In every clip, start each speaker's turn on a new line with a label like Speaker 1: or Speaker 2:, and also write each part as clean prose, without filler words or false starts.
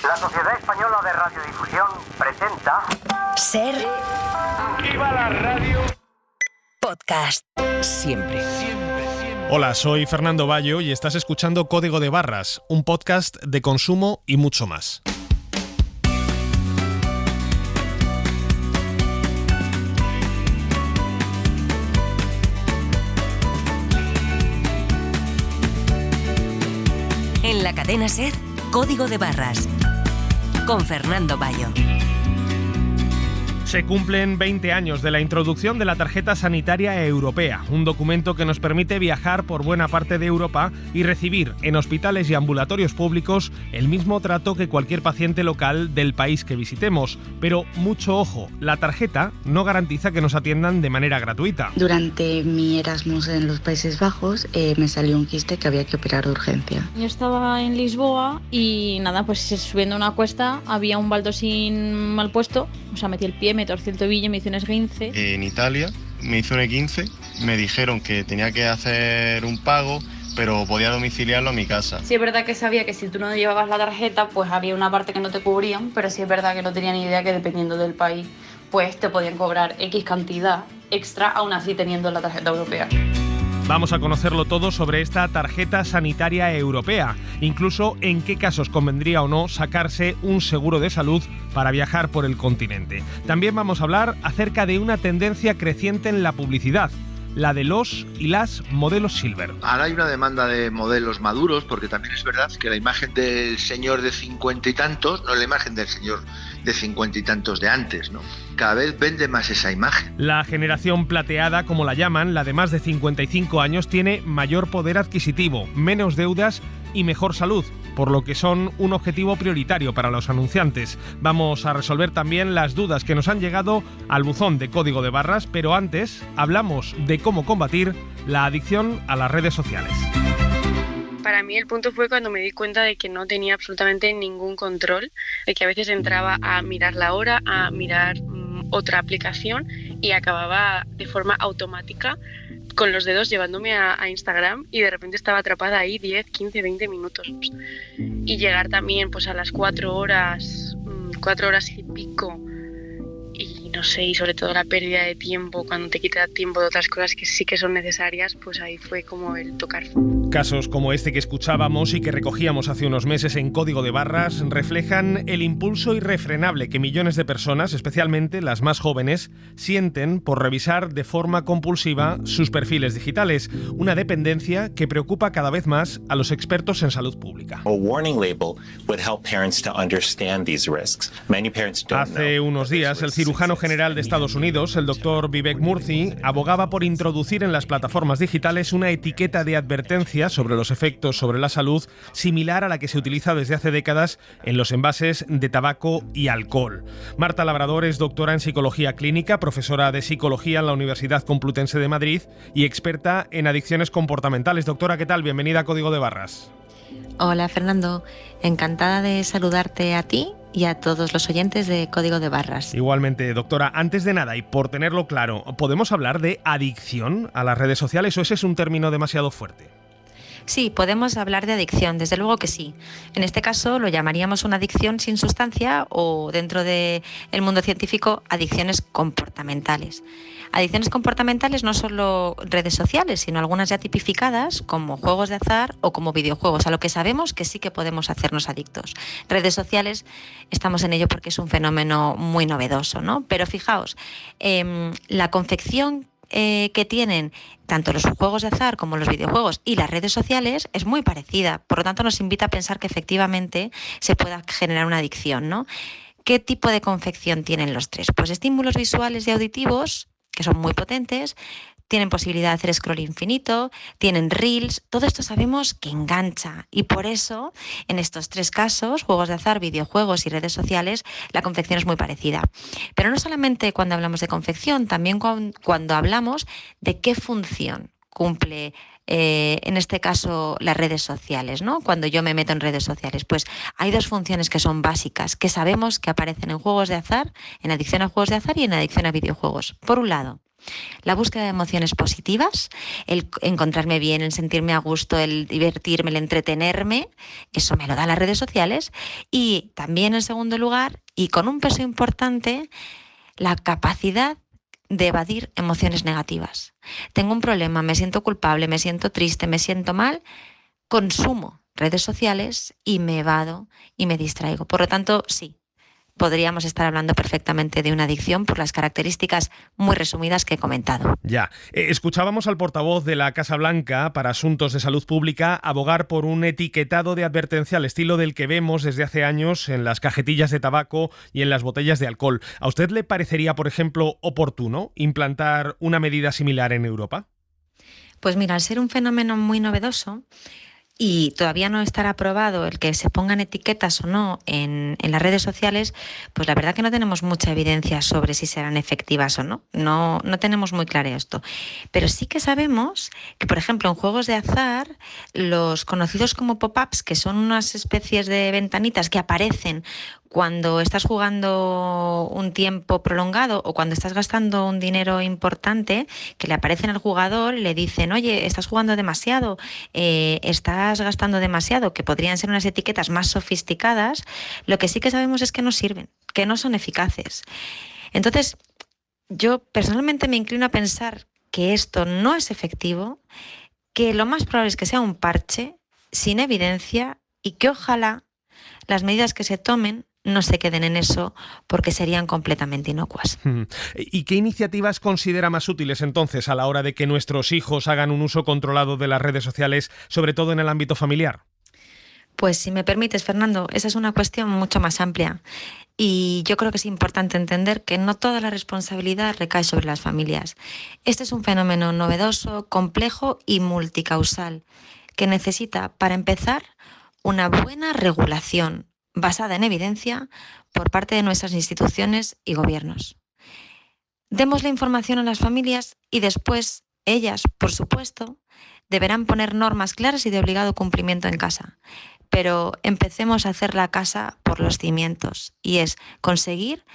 Speaker 1: La Sociedad Española de Radiodifusión presenta...
Speaker 2: Ser...
Speaker 3: ¡Viva la radio!
Speaker 2: Podcast. Siempre.
Speaker 4: Hola, soy Fernando Bayo y estás escuchando Código de Barras, un podcast de consumo y mucho más.
Speaker 2: En la cadena SER, Código de Barras, con Fernando Bayo.
Speaker 4: Se cumplen 20 años de la introducción de la Tarjeta Sanitaria Europea, un documento que nos permite viajar por buena parte de Europa y recibir en hospitales y ambulatorios públicos el mismo trato que cualquier paciente local del país que visitemos. Pero mucho ojo, la tarjeta no garantiza que nos atiendan de manera gratuita.
Speaker 5: Durante mi Erasmus en los Países Bajos me salió un quiste que había que operar de urgencia.
Speaker 6: Yo estaba en Lisboa y nada, pues subiendo una cuesta había un baldosín mal puesto, o sea, metí el pie, me torcí el tobillo, me hice un esguince.
Speaker 7: En Italia me hice un esguince, me dijeron que tenía que hacer un pago, pero podía domiciliarlo a mi casa.
Speaker 6: Sí es verdad que sabía que si tú no llevabas la tarjeta, pues había una parte que no te cubrían, pero sí es verdad que no tenía ni idea que dependiendo del país, pues te podían cobrar X cantidad extra, aún así teniendo la tarjeta europea.
Speaker 4: Vamos a conocerlo todo sobre esta Tarjeta Sanitaria Europea, incluso en qué casos convendría o no sacarse un seguro de salud para viajar por el continente. También vamos a hablar acerca de una tendencia creciente en la publicidad, la de los y las modelos silver.
Speaker 8: Ahora hay una demanda de modelos maduros, porque también es verdad que la imagen del señor de 50 y tantos no es la imagen del señor de 50 y tantos de antes, ¿no? Cada vez vende más esa imagen.
Speaker 4: La generación plateada, como la llaman, la de más de 55 años, tiene mayor poder adquisitivo, menos deudas y mejor salud, por lo que son un objetivo prioritario para los anunciantes. Vamos a resolver también las dudas que nos han llegado al buzón de Código de Barras, pero antes hablamos de cómo combatir la adicción a las redes sociales.
Speaker 9: Para mí el punto fue cuando me di cuenta de que no tenía absolutamente ningún control, de que a veces entraba a mirar la hora, a mirar otra aplicación y acababa de forma automática con los dedos llevándome a Instagram y de repente estaba atrapada ahí 10, 15, 20 minutos. Y llegar también pues a las 4 horas y pico, y no sé, y sobre todo la pérdida de tiempo, cuando te quita tiempo de otras cosas que sí que son necesarias, pues ahí fue como el tocar.
Speaker 4: Casos como este que escuchábamos y que recogíamos hace unos meses en Código de Barras reflejan el impulso irrefrenable que millones de personas, especialmente las más jóvenes, sienten por revisar de forma compulsiva sus perfiles digitales, una dependencia que preocupa cada vez más a los expertos en salud pública. Hace unos días, el cirujano general de Estados Unidos, el doctor Vivek Murthy, abogaba por introducir en las plataformas digitales una etiqueta de advertencia sobre los efectos sobre la salud similar a la que se utiliza desde hace décadas en los envases de tabaco y alcohol. Marta Labrador es doctora en psicología clínica, profesora de psicología en la Universidad Complutense de Madrid y experta en adicciones comportamentales. Doctora, ¿qué tal? Bienvenida a Código de Barras.
Speaker 5: Hola Fernando, encantada de saludarte a ti y a todos los oyentes de Código de Barras.
Speaker 4: Igualmente, doctora, antes de nada y por tenerlo claro, ¿podemos hablar de adicción a las redes sociales o ese es un término demasiado fuerte?
Speaker 5: Sí, podemos hablar de adicción, desde luego que sí. En este caso lo llamaríamos una adicción sin sustancia o, dentro del mundo científico, adicciones comportamentales. Adicciones comportamentales no solo redes sociales, sino algunas ya tipificadas como juegos de azar o como videojuegos, a lo que sabemos que sí que podemos hacernos adictos. Redes sociales, estamos en ello porque es un fenómeno muy novedoso, ¿no? Pero fijaos, la confección que tienen tanto los juegos de azar como los videojuegos y las redes sociales es muy parecida. Por lo tanto, nos invita a pensar que efectivamente se pueda generar una adicción, ¿no? ¿Qué tipo de confección tienen los tres? Pues estímulos visuales y auditivos, que son muy potentes, tienen posibilidad de hacer scroll infinito, tienen reels, todo esto sabemos que engancha y por eso en estos tres casos, juegos de azar, videojuegos y redes sociales, la confección es muy parecida. Pero no solamente cuando hablamos de confección, también cuando hablamos de qué función cumple en este caso las redes sociales, ¿no? Cuando yo me meto en redes sociales, pues hay dos funciones que son básicas, que sabemos que aparecen en juegos de azar, en adicción a juegos de azar y en adicción a videojuegos. Por un lado, La búsqueda de emociones positivas, el encontrarme bien, el sentirme a gusto, el divertirme, el entretenerme, eso me lo dan las redes sociales. Y también, en segundo lugar, y con un peso importante, la capacidad de evadir emociones negativas. Tengo un problema, me siento culpable, me siento triste, me siento mal, consumo redes sociales y me evado y me distraigo. Por lo tanto, sí, podríamos estar hablando perfectamente de una adicción por las características muy resumidas que he comentado.
Speaker 4: Ya. Escuchábamos al portavoz de la Casa Blanca para Asuntos de Salud Pública abogar por un etiquetado de advertencia al estilo del que vemos desde hace años en las cajetillas de tabaco y en las botellas de alcohol. ¿A usted le parecería, por ejemplo, oportuno implantar una medida similar en Europa?
Speaker 5: Pues mira, al ser un fenómeno muy novedoso, y todavía no estará aprobado el que se pongan etiquetas o no en las redes sociales, pues la verdad que no tenemos mucha evidencia sobre si serán efectivas o no. No tenemos muy claro esto. Pero sí que sabemos que, por ejemplo, en juegos de azar, los conocidos como pop-ups, que son unas especies de ventanitas que aparecen cuando estás jugando un tiempo prolongado o cuando estás gastando un dinero importante, que le aparecen al jugador y le dicen, oye, estás jugando demasiado, estás gastando demasiado, que podrían ser unas etiquetas más sofisticadas, lo que sí que sabemos es que no sirven, que no son eficaces. Entonces, yo personalmente me inclino a pensar que esto no es efectivo, que lo más probable es que sea un parche sin evidencia y que ojalá las medidas que se tomen no se queden en eso, porque serían completamente inocuas.
Speaker 4: ¿Y qué iniciativas considera más útiles entonces a la hora de que nuestros hijos hagan un uso controlado de las redes sociales, sobre todo en el ámbito familiar?
Speaker 5: Pues si me permites, Fernando, esa es una cuestión mucho más amplia. Y yo creo que es importante entender que no toda la responsabilidad recae sobre las familias. Este es un fenómeno novedoso, complejo y multicausal, que necesita, para empezar, una buena regulación basada en evidencia por parte de nuestras instituciones y gobiernos. Demos la información a las familias y después ellas, por supuesto, deberán poner normas claras y de obligado cumplimiento en casa. Pero empecemos a hacer la casa por los cimientos, y es conseguir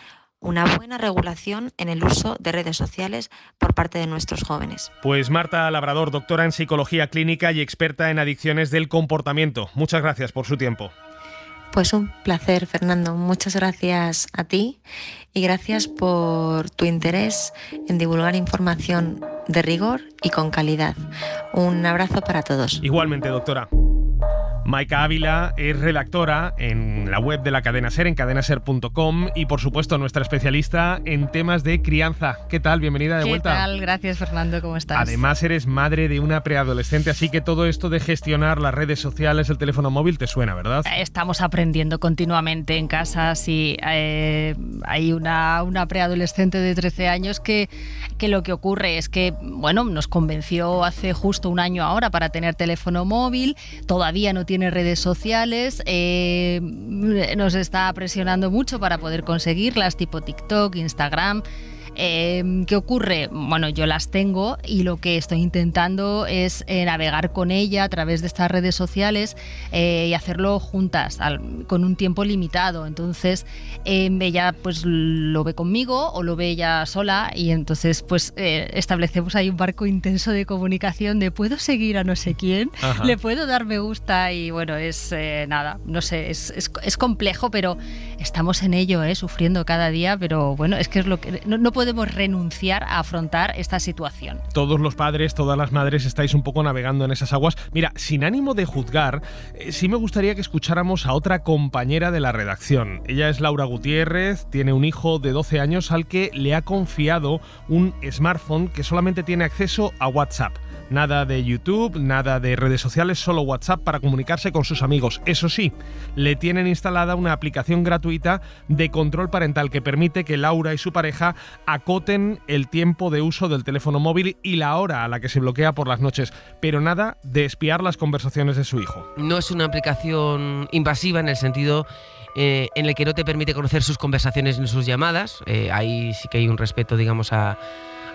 Speaker 5: una buena regulación en el uso de redes sociales por parte de nuestros jóvenes.
Speaker 4: Pues Marta Labrador, doctora en Psicología Clínica y experta en adicciones del comportamiento. Muchas gracias por su tiempo.
Speaker 5: Pues un placer, Fernando. Muchas gracias a ti y gracias por tu interés en divulgar información de rigor y con calidad. Un abrazo para todos.
Speaker 4: Igualmente, doctora. Maika Ávila es redactora en la web de la cadena SER, en cadenaser.com, y por supuesto nuestra especialista en temas de crianza. ¿Qué tal? Bienvenida de vuelta.
Speaker 10: ¿Qué tal? Gracias, Fernando. ¿Cómo estás?
Speaker 4: Además eres madre de una preadolescente, así que todo esto de gestionar las redes sociales, el teléfono móvil, te suena, ¿verdad?
Speaker 10: Estamos aprendiendo continuamente en casa. Sí, hay una preadolescente de 13 años que lo que ocurre es que, bueno, nos convenció hace justo un año ahora para tener teléfono móvil. Todavía no tiene redes sociales, nos está presionando mucho para poder conseguirlas, tipo TikTok, Instagram. ¿Qué ocurre? Bueno, yo las tengo y lo que estoy intentando es navegar con ella a través de estas redes sociales y hacerlo juntas, con un tiempo limitado. Entonces ella pues lo ve conmigo o lo ve ella sola, y entonces pues establecemos ahí un marco intenso de comunicación de puedo seguir a no sé quién, ajá, le puedo dar me gusta, y bueno, es nada, no sé, es complejo, pero estamos en ello, sufriendo cada día, pero bueno, es que es lo que no podemos renunciar a afrontar esta situación.
Speaker 4: Todos los padres, todas las madres estáis un poco navegando en esas aguas. Mira, sin ánimo de juzgar, sí me gustaría que escucháramos a otra compañera de la redacción. Ella es Laura Gutiérrez, tiene un hijo de 12 años al que le ha confiado un smartphone que solamente tiene acceso a WhatsApp. Nada de YouTube, nada de redes sociales, solo WhatsApp para comunicarse con sus amigos. Eso sí, le tienen instalada una aplicación gratuita de control parental que permite que Laura y su pareja acoten el tiempo de uso del teléfono móvil y la hora a la que se bloquea por las noches, pero nada de espiar las conversaciones de su hijo.
Speaker 11: No es una aplicación invasiva en el sentido en el que no te permite conocer sus conversaciones ni sus llamadas. Ahí sí que hay un respeto, digamos, a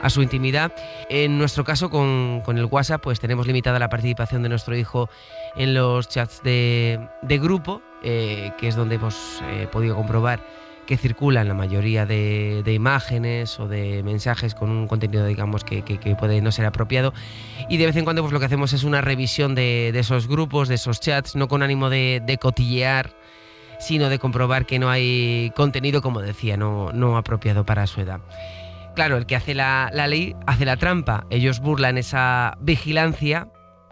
Speaker 11: su intimidad. En nuestro caso, con el WhatsApp, pues tenemos limitada la participación de nuestro hijo en los chats de grupo, que es donde hemos podido comprobar que circulan la mayoría de imágenes o de mensajes con un contenido, digamos, que puede no ser apropiado, y de vez en cuando pues lo que hacemos es una revisión de esos grupos, de esos chats, no con ánimo de cotillear, sino de comprobar que no hay contenido, como decía, no apropiado para su edad. Claro, el que hace la ley hace la trampa. Ellos burlan esa vigilancia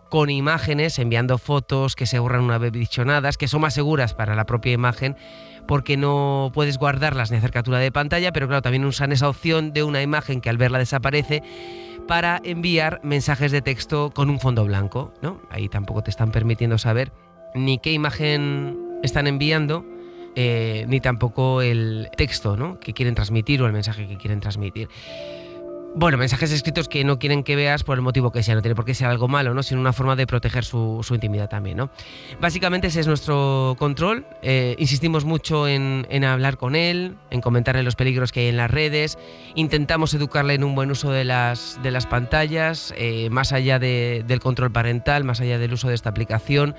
Speaker 11: con imágenes, enviando fotos que se borran una vez visionadas, que son más seguras para la propia imagen, porque no puedes guardarlas ni hacer captura de pantalla, pero claro, también usan esa opción de una imagen que al verla desaparece para enviar mensajes de texto con un fondo blanco, ¿no? Ahí tampoco te están permitiendo saber ni qué imagen están enviando, ni tampoco el texto, ¿no?, que quieren transmitir o el mensaje que quieren transmitir. Bueno, mensajes escritos que no quieren que veas por el motivo que sea, no tiene por qué ser algo malo, ¿no?, sino una forma de proteger su intimidad también, ¿no? Básicamente ese es nuestro control. Insistimos mucho en hablar con él, en comentarle los peligros que hay en las redes. Intentamos educarle en un buen uso de las pantallas, más allá del control parental, más allá del uso de esta aplicación.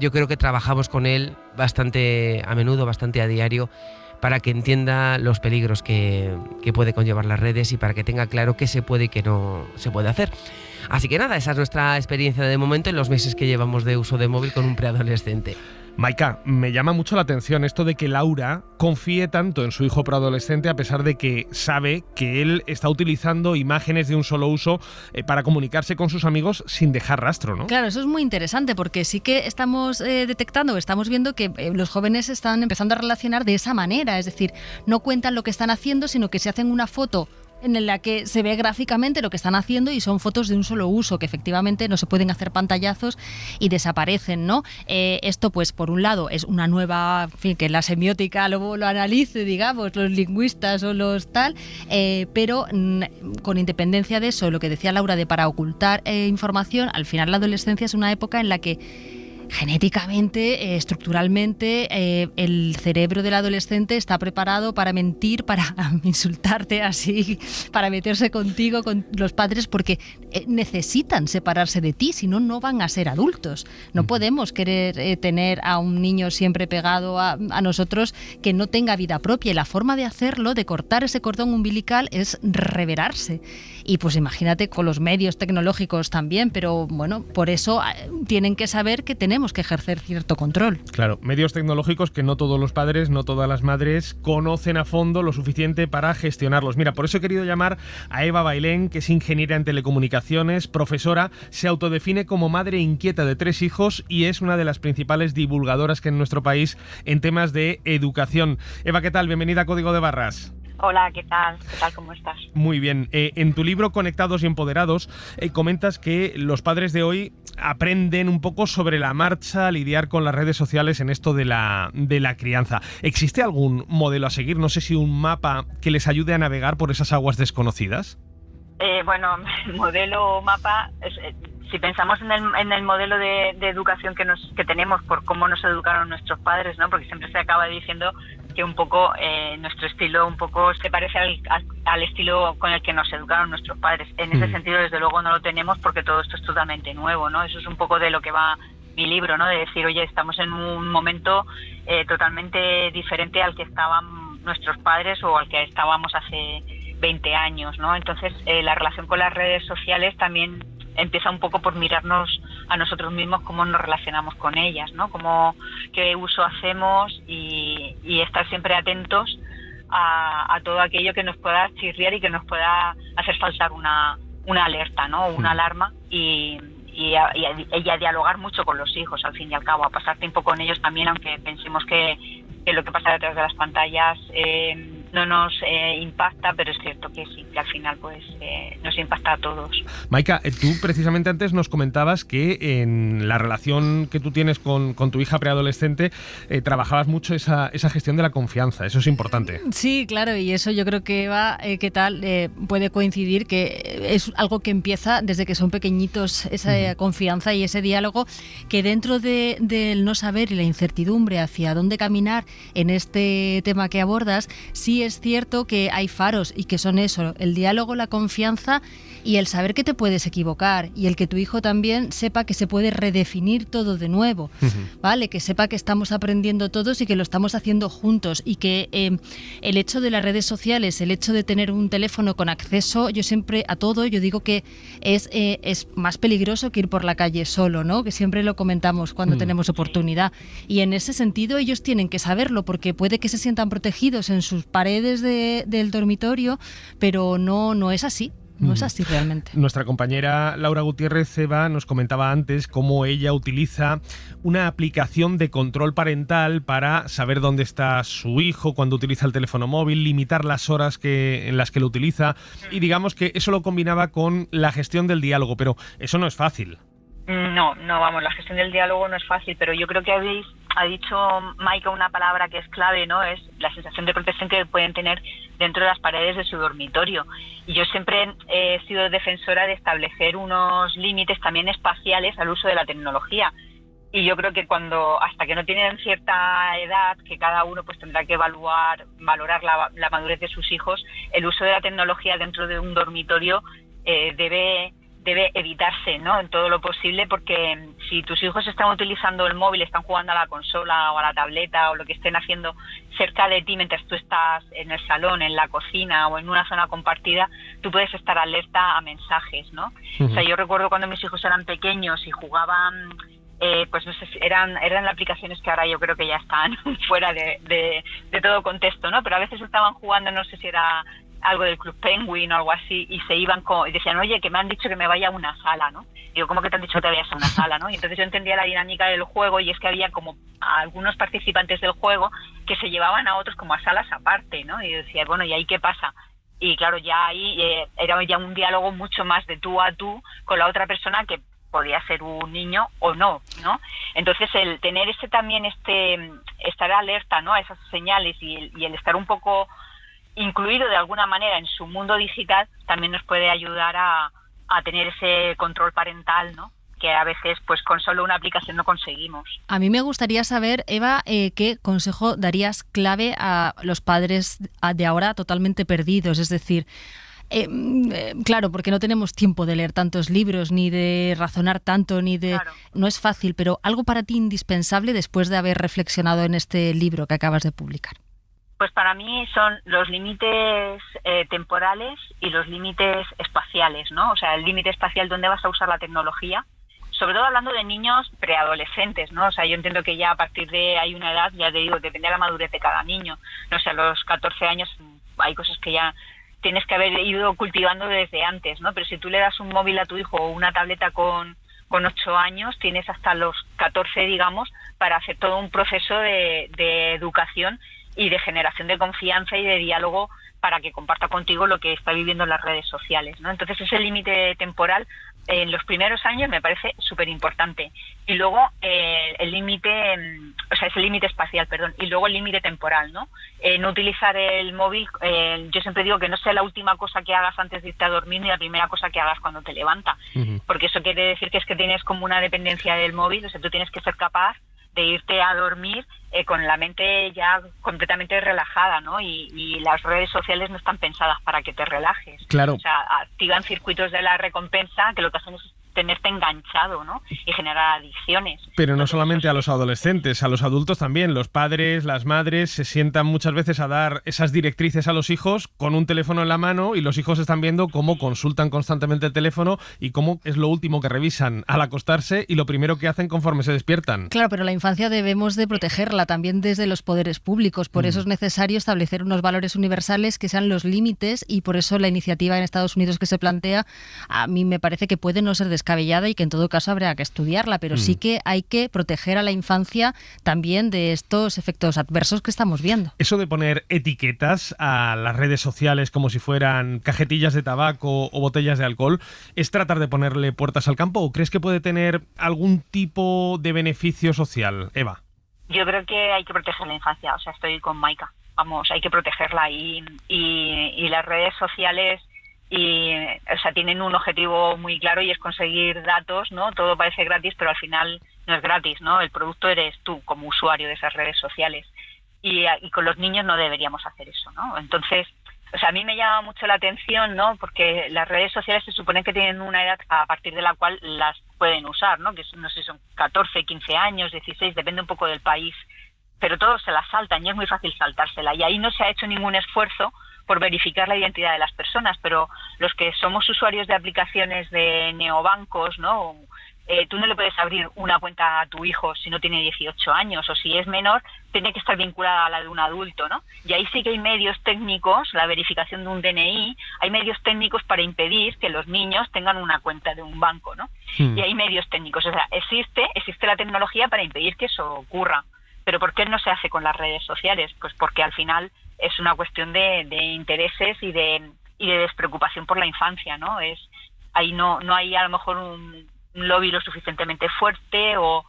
Speaker 11: Yo creo que trabajamos con él bastante a menudo, bastante a diario, para que entienda los peligros que puede conllevar las redes y para que tenga claro qué se puede y qué no se puede hacer. Así que nada, esa es nuestra experiencia de momento en los meses que llevamos de uso de móvil con un preadolescente.
Speaker 4: Maika, me llama mucho la atención esto de que Laura confíe tanto en su hijo preadolescente a pesar de que sabe que él está utilizando imágenes de un solo uso para comunicarse con sus amigos sin dejar rastro, ¿no?
Speaker 10: Claro, eso es muy interesante porque sí que estamos detectando, estamos viendo que los jóvenes están empezando a relacionar de esa manera, es decir, no cuentan lo que están haciendo, sino que se hacen una foto en la que se ve gráficamente lo que están haciendo y son fotos de un solo uso, que efectivamente no se pueden hacer pantallazos y desaparecen, ¿no? Esto, pues, por un lado, es una nueva, en fin, que la semiótica lo analice, digamos, los lingüistas o los tal, pero con independencia de eso, lo que decía Laura de para ocultar información, al final la adolescencia es una época en la que genéticamente, estructuralmente, el cerebro del adolescente está preparado para mentir, para insultarte así, para meterse contigo, con los padres, porque necesitan separarse de ti, si no, no van a ser adultos. No podemos querer tener a un niño siempre pegado a nosotros que no tenga vida propia, y la forma de hacerlo, de cortar ese cordón umbilical, es revelarse. Y pues imagínate con los medios tecnológicos también, pero bueno, por eso tienen que saber que tenemos que ejercer cierto control.
Speaker 4: Claro, medios tecnológicos que no todos los padres, no todas las madres conocen a fondo lo suficiente para gestionarlos. Mira, por eso he querido llamar a Eva Bailén, que es ingeniera en telecomunicaciones, profesora, se autodefine como madre inquieta de 3 hijos y es una de las principales divulgadoras que en nuestro país en temas de educación. Eva, ¿qué tal? Bienvenida a Código de Barras.
Speaker 12: Hola, ¿qué tal? ¿Qué tal? ¿Cómo estás?
Speaker 4: Muy bien. En tu libro Conectados y Empoderados comentas que los padres de hoy aprenden un poco sobre la marcha a lidiar con las redes sociales en esto de la crianza. ¿Existe algún modelo a seguir? No sé si un mapa que les ayude a navegar por esas aguas desconocidas.
Speaker 12: Bueno, el modelo mapa, si pensamos en el modelo de educación que tenemos por cómo nos educaron nuestros padres, ¿no? Porque siempre se acaba diciendo que un poco nuestro estilo un poco se parece al estilo con el que nos educaron nuestros padres. En ese sentido, desde luego, no lo tenemos porque todo esto es totalmente nuevo, ¿no? Eso es un poco de lo que va mi libro, ¿no? De decir, oye, estamos en un momento totalmente diferente al que estaban nuestros padres o al que estábamos hace 20 años, ¿no? Entonces, la relación con las redes sociales también empieza un poco por mirarnos a nosotros mismos, cómo nos relacionamos con ellas, ¿no? Qué uso hacemos y estar siempre atentos a todo aquello que nos pueda chirriar y que nos pueda hacer saltar una alerta, ¿no? Una alarma y a dialogar mucho con los hijos, al fin y al cabo, a pasar tiempo con ellos también, aunque pensemos que lo que pasa detrás de las pantallas no nos impacta, pero es cierto que sí, que al final pues nos impacta a todos.
Speaker 4: Maika, tú precisamente antes nos comentabas que en la relación que tú tienes con tu hija preadolescente trabajabas mucho esa gestión de la confianza, eso es importante.
Speaker 10: Sí, claro, y eso yo creo que Eva, ¿qué tal? Puede coincidir que es algo que empieza desde que son pequeñitos, esa confianza y ese diálogo que dentro del no saber y la incertidumbre hacia dónde caminar en este tema que abordas, sí es cierto que hay faros y que son eso, el diálogo, la confianza y el saber que te puedes equivocar y el que tu hijo también sepa que se puede redefinir todo de nuevo, ¿vale? Que sepa que estamos aprendiendo todos y que lo estamos haciendo juntos y que el hecho de las redes sociales, el hecho de tener un teléfono con acceso, yo siempre a todo, yo digo que es más peligroso que ir por la calle solo, ¿no? Que siempre lo comentamos cuando tenemos oportunidad. Y en ese sentido ellos tienen que saberlo porque puede que se sientan protegidos en sus paredes del dormitorio, pero no es así. No es así realmente.
Speaker 4: Nuestra compañera Laura Gutiérrez, Eva, nos comentaba antes cómo ella utiliza una aplicación de control parental para saber dónde está su hijo cuando utiliza el teléfono móvil, limitar las horas en las que lo utiliza, y digamos que eso lo combinaba con la gestión del diálogo, pero eso no es fácil.
Speaker 12: No, vamos, la gestión del diálogo no es fácil, pero yo creo que ha dicho Maika una palabra que es clave, ¿no? Es la sensación de protección que pueden tener dentro de las paredes de su dormitorio. Y yo siempre he sido defensora de establecer unos límites también espaciales al uso de la tecnología. Y yo creo que hasta que no tienen cierta edad, que cada uno pues tendrá que valorar la madurez de sus hijos, el uso de la tecnología dentro de un dormitorio debe evitarse, ¿no? En todo lo posible, porque si tus hijos están utilizando el móvil, están jugando a la consola o a la tableta o lo que estén haciendo cerca de ti mientras tú estás en el salón, en la cocina o en una zona compartida, tú puedes estar alerta a mensajes, ¿no? O sea, yo recuerdo cuando mis hijos eran pequeños y jugaban, pues no sé, eran aplicaciones que ahora yo creo que ya están fuera de todo contexto, ¿no? Pero a veces estaban jugando, no sé si era algo del Club Penguin o algo así, y se iban y decían, oye, que me han dicho que me vaya a una sala, ¿no? Digo, ¿cómo que te han dicho que te vayas a una sala, no? Y entonces yo entendía la dinámica del juego, y es que había como algunos participantes del juego que se llevaban a otros como a salas aparte, ¿no? Y yo decía, bueno, ¿y ahí qué pasa? Y claro, ya ahí era ya un diálogo mucho más de tú a tú con la otra persona, que podía ser un niño o no, ¿no? Entonces el tener estar alerta, ¿no?, a esas señales y el estar un poco incluido de alguna manera en su mundo digital también nos puede ayudar a tener ese control parental, ¿no?, que a veces pues con solo una aplicación no conseguimos.
Speaker 10: A mí me gustaría saber, Eva, qué consejo darías clave a los padres de ahora totalmente perdidos, es decir, claro, porque no tenemos tiempo de leer tantos libros, ni de razonar tanto, Claro. No es fácil, pero algo para ti indispensable después de haber reflexionado en este libro que acabas de publicar.
Speaker 12: Pues para mí son los límites temporales y los límites espaciales, ¿no? O sea, el límite espacial, ¿dónde vas a usar la tecnología? Sobre todo hablando de niños preadolescentes, ¿no? O sea, yo entiendo que ya a partir de hay una edad, ya te digo, depende de la madurez de cada niño. No sé, a los 14 años hay cosas que ya tienes que haber ido cultivando desde antes, ¿no? Pero si tú le das un móvil a tu hijo o una tableta con 8 años, tienes hasta los 14, digamos, para hacer todo un proceso de educación y de generación de confianza y de diálogo para que comparta contigo lo que está viviendo en las redes sociales, ¿no? Entonces ese límite temporal en los primeros años me parece súper importante. Y luego el límite, o sea, ese límite espacial, perdón, y luego el límite temporal, ¿no? No utilizar el móvil, yo siempre digo que no sea la última cosa que hagas antes de irte a dormir ni la primera cosa que hagas cuando te levantas, porque eso quiere decir que es que tienes como una dependencia del móvil, o sea, tú tienes que ser capaz de irte a dormir con la mente ya completamente relajada, ¿no? Y las redes sociales no están pensadas para que te relajes.
Speaker 4: Claro.
Speaker 12: O sea, activan circuitos de la recompensa que lo que hacen es tenerte enganchado, ¿no?, y generar adicciones.
Speaker 4: Pero no solamente a los adolescentes, a los adultos también. Los padres, las madres se sientan muchas veces a dar esas directrices a los hijos con un teléfono en la mano, y los hijos están viendo cómo consultan constantemente el teléfono y cómo es lo último que revisan al acostarse y lo primero que hacen conforme se despiertan.
Speaker 10: Claro, pero la infancia debemos de protegerla también desde los poderes públicos. Por eso es necesario establecer unos valores universales que sean los límites, y por eso la iniciativa en Estados Unidos que se plantea a mí me parece que puede no ser descabellada y que en todo caso habría que estudiarla, pero sí que hay que proteger a la infancia también de estos efectos adversos que estamos viendo.
Speaker 4: Eso de poner etiquetas a las redes sociales como si fueran cajetillas de tabaco o botellas de alcohol, ¿es tratar de ponerle puertas al campo o crees que puede tener algún tipo de beneficio social, Eva?
Speaker 12: Yo creo que hay que proteger la infancia, o sea, estoy con Maika, vamos, hay que protegerla y las redes sociales o sea, tienen un objetivo muy claro y es conseguir datos, ¿no? Todo parece gratis, pero al final no es gratis, ¿no? El producto eres tú como usuario de esas redes sociales. y con los niños no deberíamos hacer eso, ¿no? Entonces, o sea, a mí me llama mucho la atención, ¿no? Porque las redes sociales se supone que tienen una edad a partir de la cual las pueden usar, ¿no? Que no sé si son 14, 15 años, 16, depende un poco del país, pero todos se la saltan y es muy fácil saltársela. Y ahí no se ha hecho ningún esfuerzo por verificar la identidad de las personas, pero los que somos usuarios de aplicaciones de neobancos, ¿no? Tú no le puedes abrir una cuenta a tu hijo si no tiene 18 años, o si es menor, tiene que estar vinculada a la de un adulto, ¿no? Y ahí sí que hay medios técnicos, la verificación de un DNI, hay medios técnicos para impedir que los niños tengan una cuenta de un banco, ¿no? Y hay medios técnicos, o sea, existe la tecnología para impedir que eso ocurra. Pero ¿por qué no se hace con las redes sociales? Pues porque al final es una cuestión de intereses y de despreocupación por la infancia, ¿no? Ahí no hay a lo mejor un lobby lo suficientemente fuerte o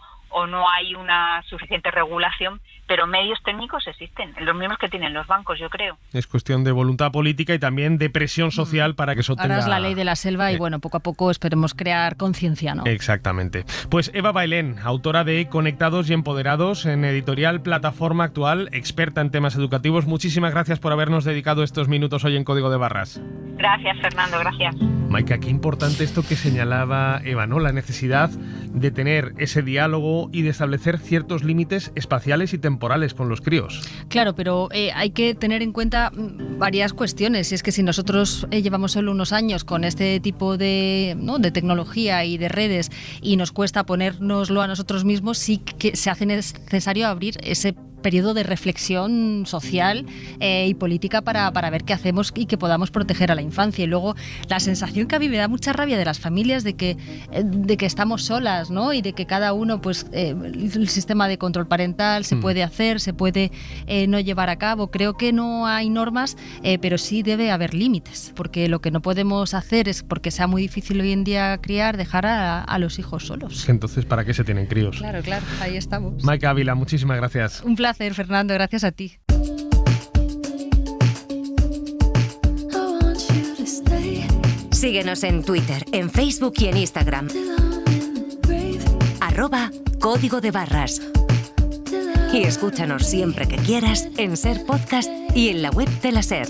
Speaker 12: no hay una suficiente regulación, pero medios técnicos existen, los mismos que tienen los bancos, yo creo.
Speaker 4: Es cuestión de voluntad política y también de presión social para que eso tenga...
Speaker 10: Ahora es la ley de la selva y bueno, poco a poco esperemos crear conciencia, ¿no?
Speaker 4: Exactamente. Pues Eva Bailén, autora de Conectados y Empoderados en editorial Plataforma Actual, experta en temas educativos, muchísimas gracias por habernos dedicado estos minutos hoy en Código de Barras.
Speaker 12: Gracias, Fernando, gracias.
Speaker 4: Maika, qué importante esto que señalaba Eva, ¿no? La necesidad de tener ese diálogo y de establecer ciertos límites espaciales y temporales con los críos.
Speaker 10: Claro, pero hay que tener en cuenta varias cuestiones. Y es que si nosotros llevamos solo unos años con este tipo de tecnología y de redes y nos cuesta ponérnoslo a nosotros mismos, sí que se hace necesario abrir ese periodo de reflexión social y política para ver qué hacemos y que podamos proteger a la infancia. Y luego la sensación que a mí me da mucha rabia de las familias de que estamos solas, ¿no? Y de que cada uno, pues el sistema de control parental se puede hacer, se puede no llevar a cabo. Creo que no hay normas, pero sí debe haber límites, porque lo que no podemos hacer es, porque sea muy difícil hoy en día criar, dejar a los hijos solos.
Speaker 4: Entonces, ¿para qué se tienen críos?
Speaker 10: Claro, ahí estamos.
Speaker 4: Maika Ávila, muchísimas gracias.
Speaker 10: Un placer, Fernando, gracias a ti.
Speaker 2: Síguenos en Twitter, en Facebook y en Instagram. @Código de Barras. Y escúchanos siempre que quieras en SER Podcast y en la web de la SER.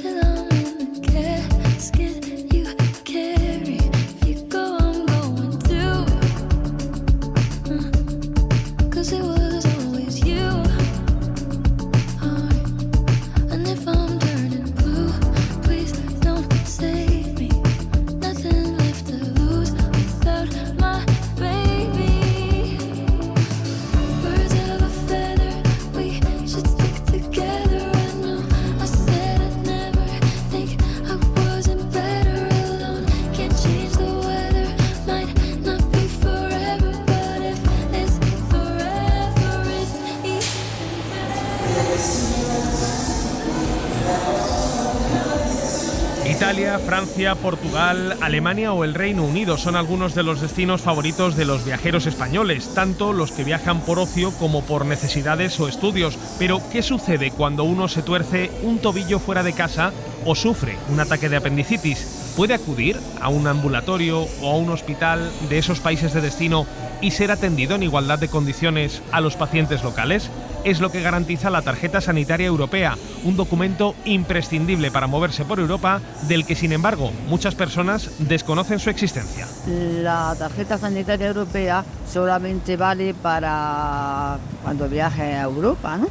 Speaker 4: Italia, Francia, Portugal, Alemania o el Reino Unido son algunos de los destinos favoritos de los viajeros españoles, tanto los que viajan por ocio como por necesidades o estudios. Pero, ¿qué sucede cuando uno se tuerce un tobillo fuera de casa o sufre un ataque de apendicitis? ¿Puede acudir a un ambulatorio o a un hospital de esos países de destino y ser atendido en igualdad de condiciones a los pacientes locales? Es lo que garantiza la Tarjeta Sanitaria Europea, un documento imprescindible para moverse por Europa, del que, sin embargo, muchas personas desconocen su existencia.
Speaker 13: La Tarjeta Sanitaria Europea solamente vale para cuando viaje a Europa, ¿no?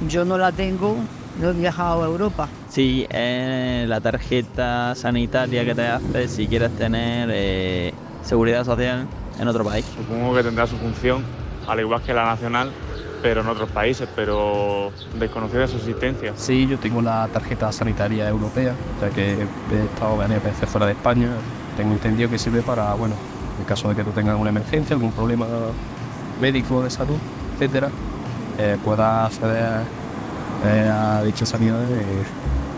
Speaker 13: Yo no la tengo, no he viajado a Europa.
Speaker 14: Sí, es la tarjeta sanitaria que te hace si quieres tener seguridad social en otro país.
Speaker 15: Supongo que tendrá su función, al igual que la nacional, pero en otros países, pero desconocida su existencia.
Speaker 16: Sí, yo tengo la tarjeta sanitaria europea, ya que he estado varias veces fuera de España. Tengo entendido que sirve para, bueno, en caso de que tú tengas una emergencia, algún problema médico de salud, etcétera, puedas acceder a dicha sanidad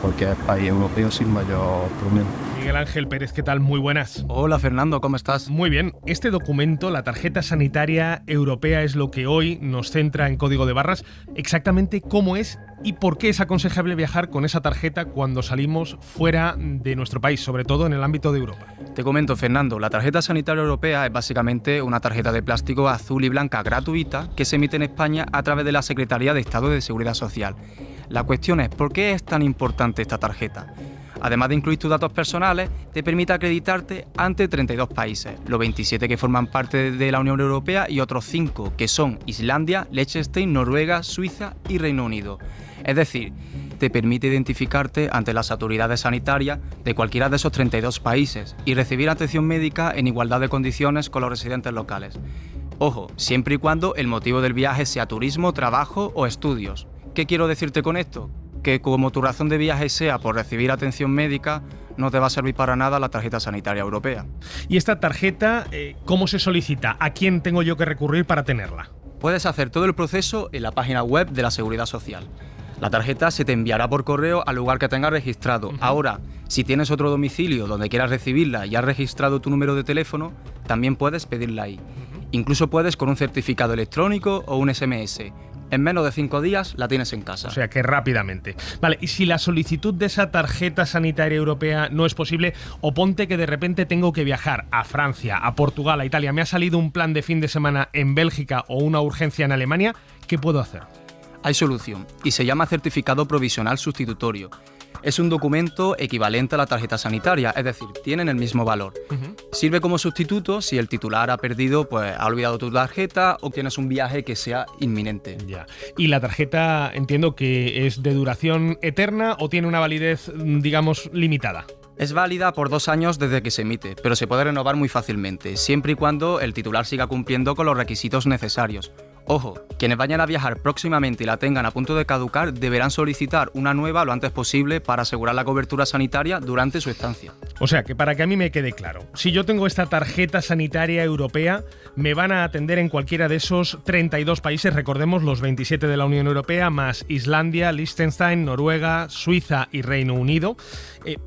Speaker 16: porque es país europeo sin mayor problema.
Speaker 4: Miguel Ángel Pérez, ¿qué tal? Muy buenas.
Speaker 17: Hola Fernando, ¿cómo estás?
Speaker 4: Muy bien. Este documento, la Tarjeta Sanitaria Europea, es lo que hoy nos centra en Código de Barras. Exactamente cómo es y por qué es aconsejable viajar con esa tarjeta cuando salimos fuera de nuestro país, sobre todo en el ámbito de Europa.
Speaker 17: Te comento, Fernando, la Tarjeta Sanitaria Europea es básicamente una tarjeta de plástico azul y blanca gratuita que se emite en España a través de la Secretaría de Estado de Seguridad Social. La cuestión es, ¿por qué es tan importante esta tarjeta? Además de incluir tus datos personales, te permite acreditarte ante 32 países, los 27 que forman parte de la Unión Europea y otros 5 que son Islandia, Liechtenstein, Noruega, Suiza y Reino Unido. Es decir, te permite identificarte ante las autoridades sanitarias de cualquiera de esos 32 países y recibir atención médica en igualdad de condiciones con los residentes locales. Ojo, siempre y cuando el motivo del viaje sea turismo, trabajo o estudios. ¿Qué quiero decirte con esto? Que como tu razón de viaje sea por recibir atención médica, no te va a servir para nada la tarjeta sanitaria europea.
Speaker 4: ¿Y esta tarjeta cómo se solicita? ¿A quién tengo yo que recurrir para tenerla?
Speaker 17: Puedes hacer todo el proceso en la página web de la Seguridad Social. La tarjeta se te enviará por correo al lugar que tengas registrado. Ahora, si tienes otro domicilio donde quieras recibirla y has registrado tu número de teléfono, también puedes pedirla ahí. Incluso puedes con un certificado electrónico o un SMS. En menos de 5 días la tienes en casa.
Speaker 4: O sea que rápidamente. Vale, y si la solicitud de esa tarjeta sanitaria europea no es posible, o ponte que de repente tengo que viajar a Francia, a Portugal, a Italia, me ha salido un plan de fin de semana en Bélgica o una urgencia en Alemania, ¿qué puedo hacer?
Speaker 17: Hay solución, y se llama certificado provisional sustitutorio. Es un documento equivalente a la tarjeta sanitaria, es decir, tienen el mismo valor. Sirve como sustituto si el titular ha perdido, pues ha olvidado tu tarjeta o tienes un viaje que sea inminente.
Speaker 4: Ya. ¿Y la tarjeta entiendo que es de duración eterna o tiene una validez, digamos, limitada?
Speaker 17: Es válida por 2 años desde que se emite, pero se puede renovar muy fácilmente, siempre y cuando el titular siga cumpliendo con los requisitos necesarios. Ojo, quienes vayan a viajar próximamente y la tengan a punto de caducar deberán solicitar una nueva lo antes posible para asegurar la cobertura sanitaria durante su estancia.
Speaker 4: O sea, que para que a mí me quede claro, si yo tengo esta tarjeta sanitaria europea, me van a atender en cualquiera de esos 32 países, recordemos los 27 de la Unión Europea, más Islandia, Liechtenstein, Noruega, Suiza y Reino Unido.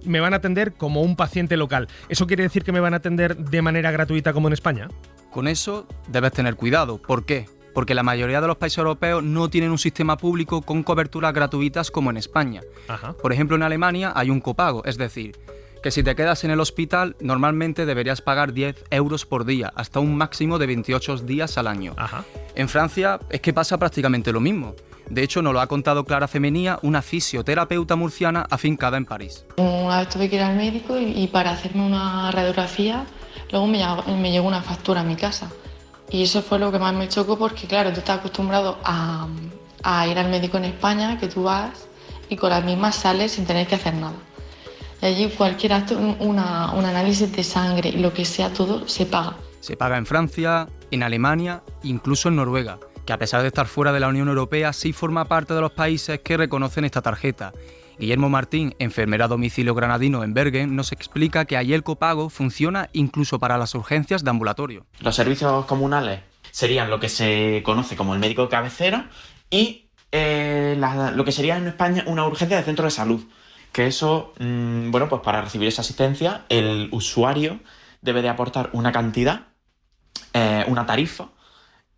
Speaker 4: Me van a atender como un paciente local. ¿Eso quiere decir que me van a atender de manera gratuita como en España?
Speaker 17: Con eso debes tener cuidado. ¿Por qué? Porque la mayoría de los países europeos no tienen un sistema público con coberturas gratuitas como en España. Por ejemplo, en Alemania hay un copago, es decir, que si te quedas en el hospital, normalmente deberías pagar 10 euros por día, hasta un máximo de 28 días al año. En Francia es que pasa prácticamente lo mismo. De hecho, nos lo ha contado Clara Femenía, una fisioterapeuta murciana afincada en París.
Speaker 18: Una vez tuve que ir al médico y para hacerme una radiografía, luego me llegó una factura a mi casa. Y eso fue lo que más me chocó porque, claro, tú estás acostumbrado a ir al médico en España, que tú vas y con las mismas sales sin tener que hacer nada. Y allí cualquier acto, un análisis de sangre, lo que sea, todo se paga.
Speaker 17: Se paga en Francia, en Alemania, incluso en Noruega, que a pesar de estar fuera de la Unión Europea, sí forma parte de los países que reconocen esta tarjeta. Guillermo Martín, enfermera a domicilio granadino en Bergen, nos explica que allí el copago funciona incluso para las urgencias de ambulatorio.
Speaker 19: Los servicios comunales serían lo que se conoce como el médico cabecero y lo que sería en España una urgencia de centro de salud. Que eso, bueno, pues para recibir esa asistencia el usuario debe de aportar una cantidad, una tarifa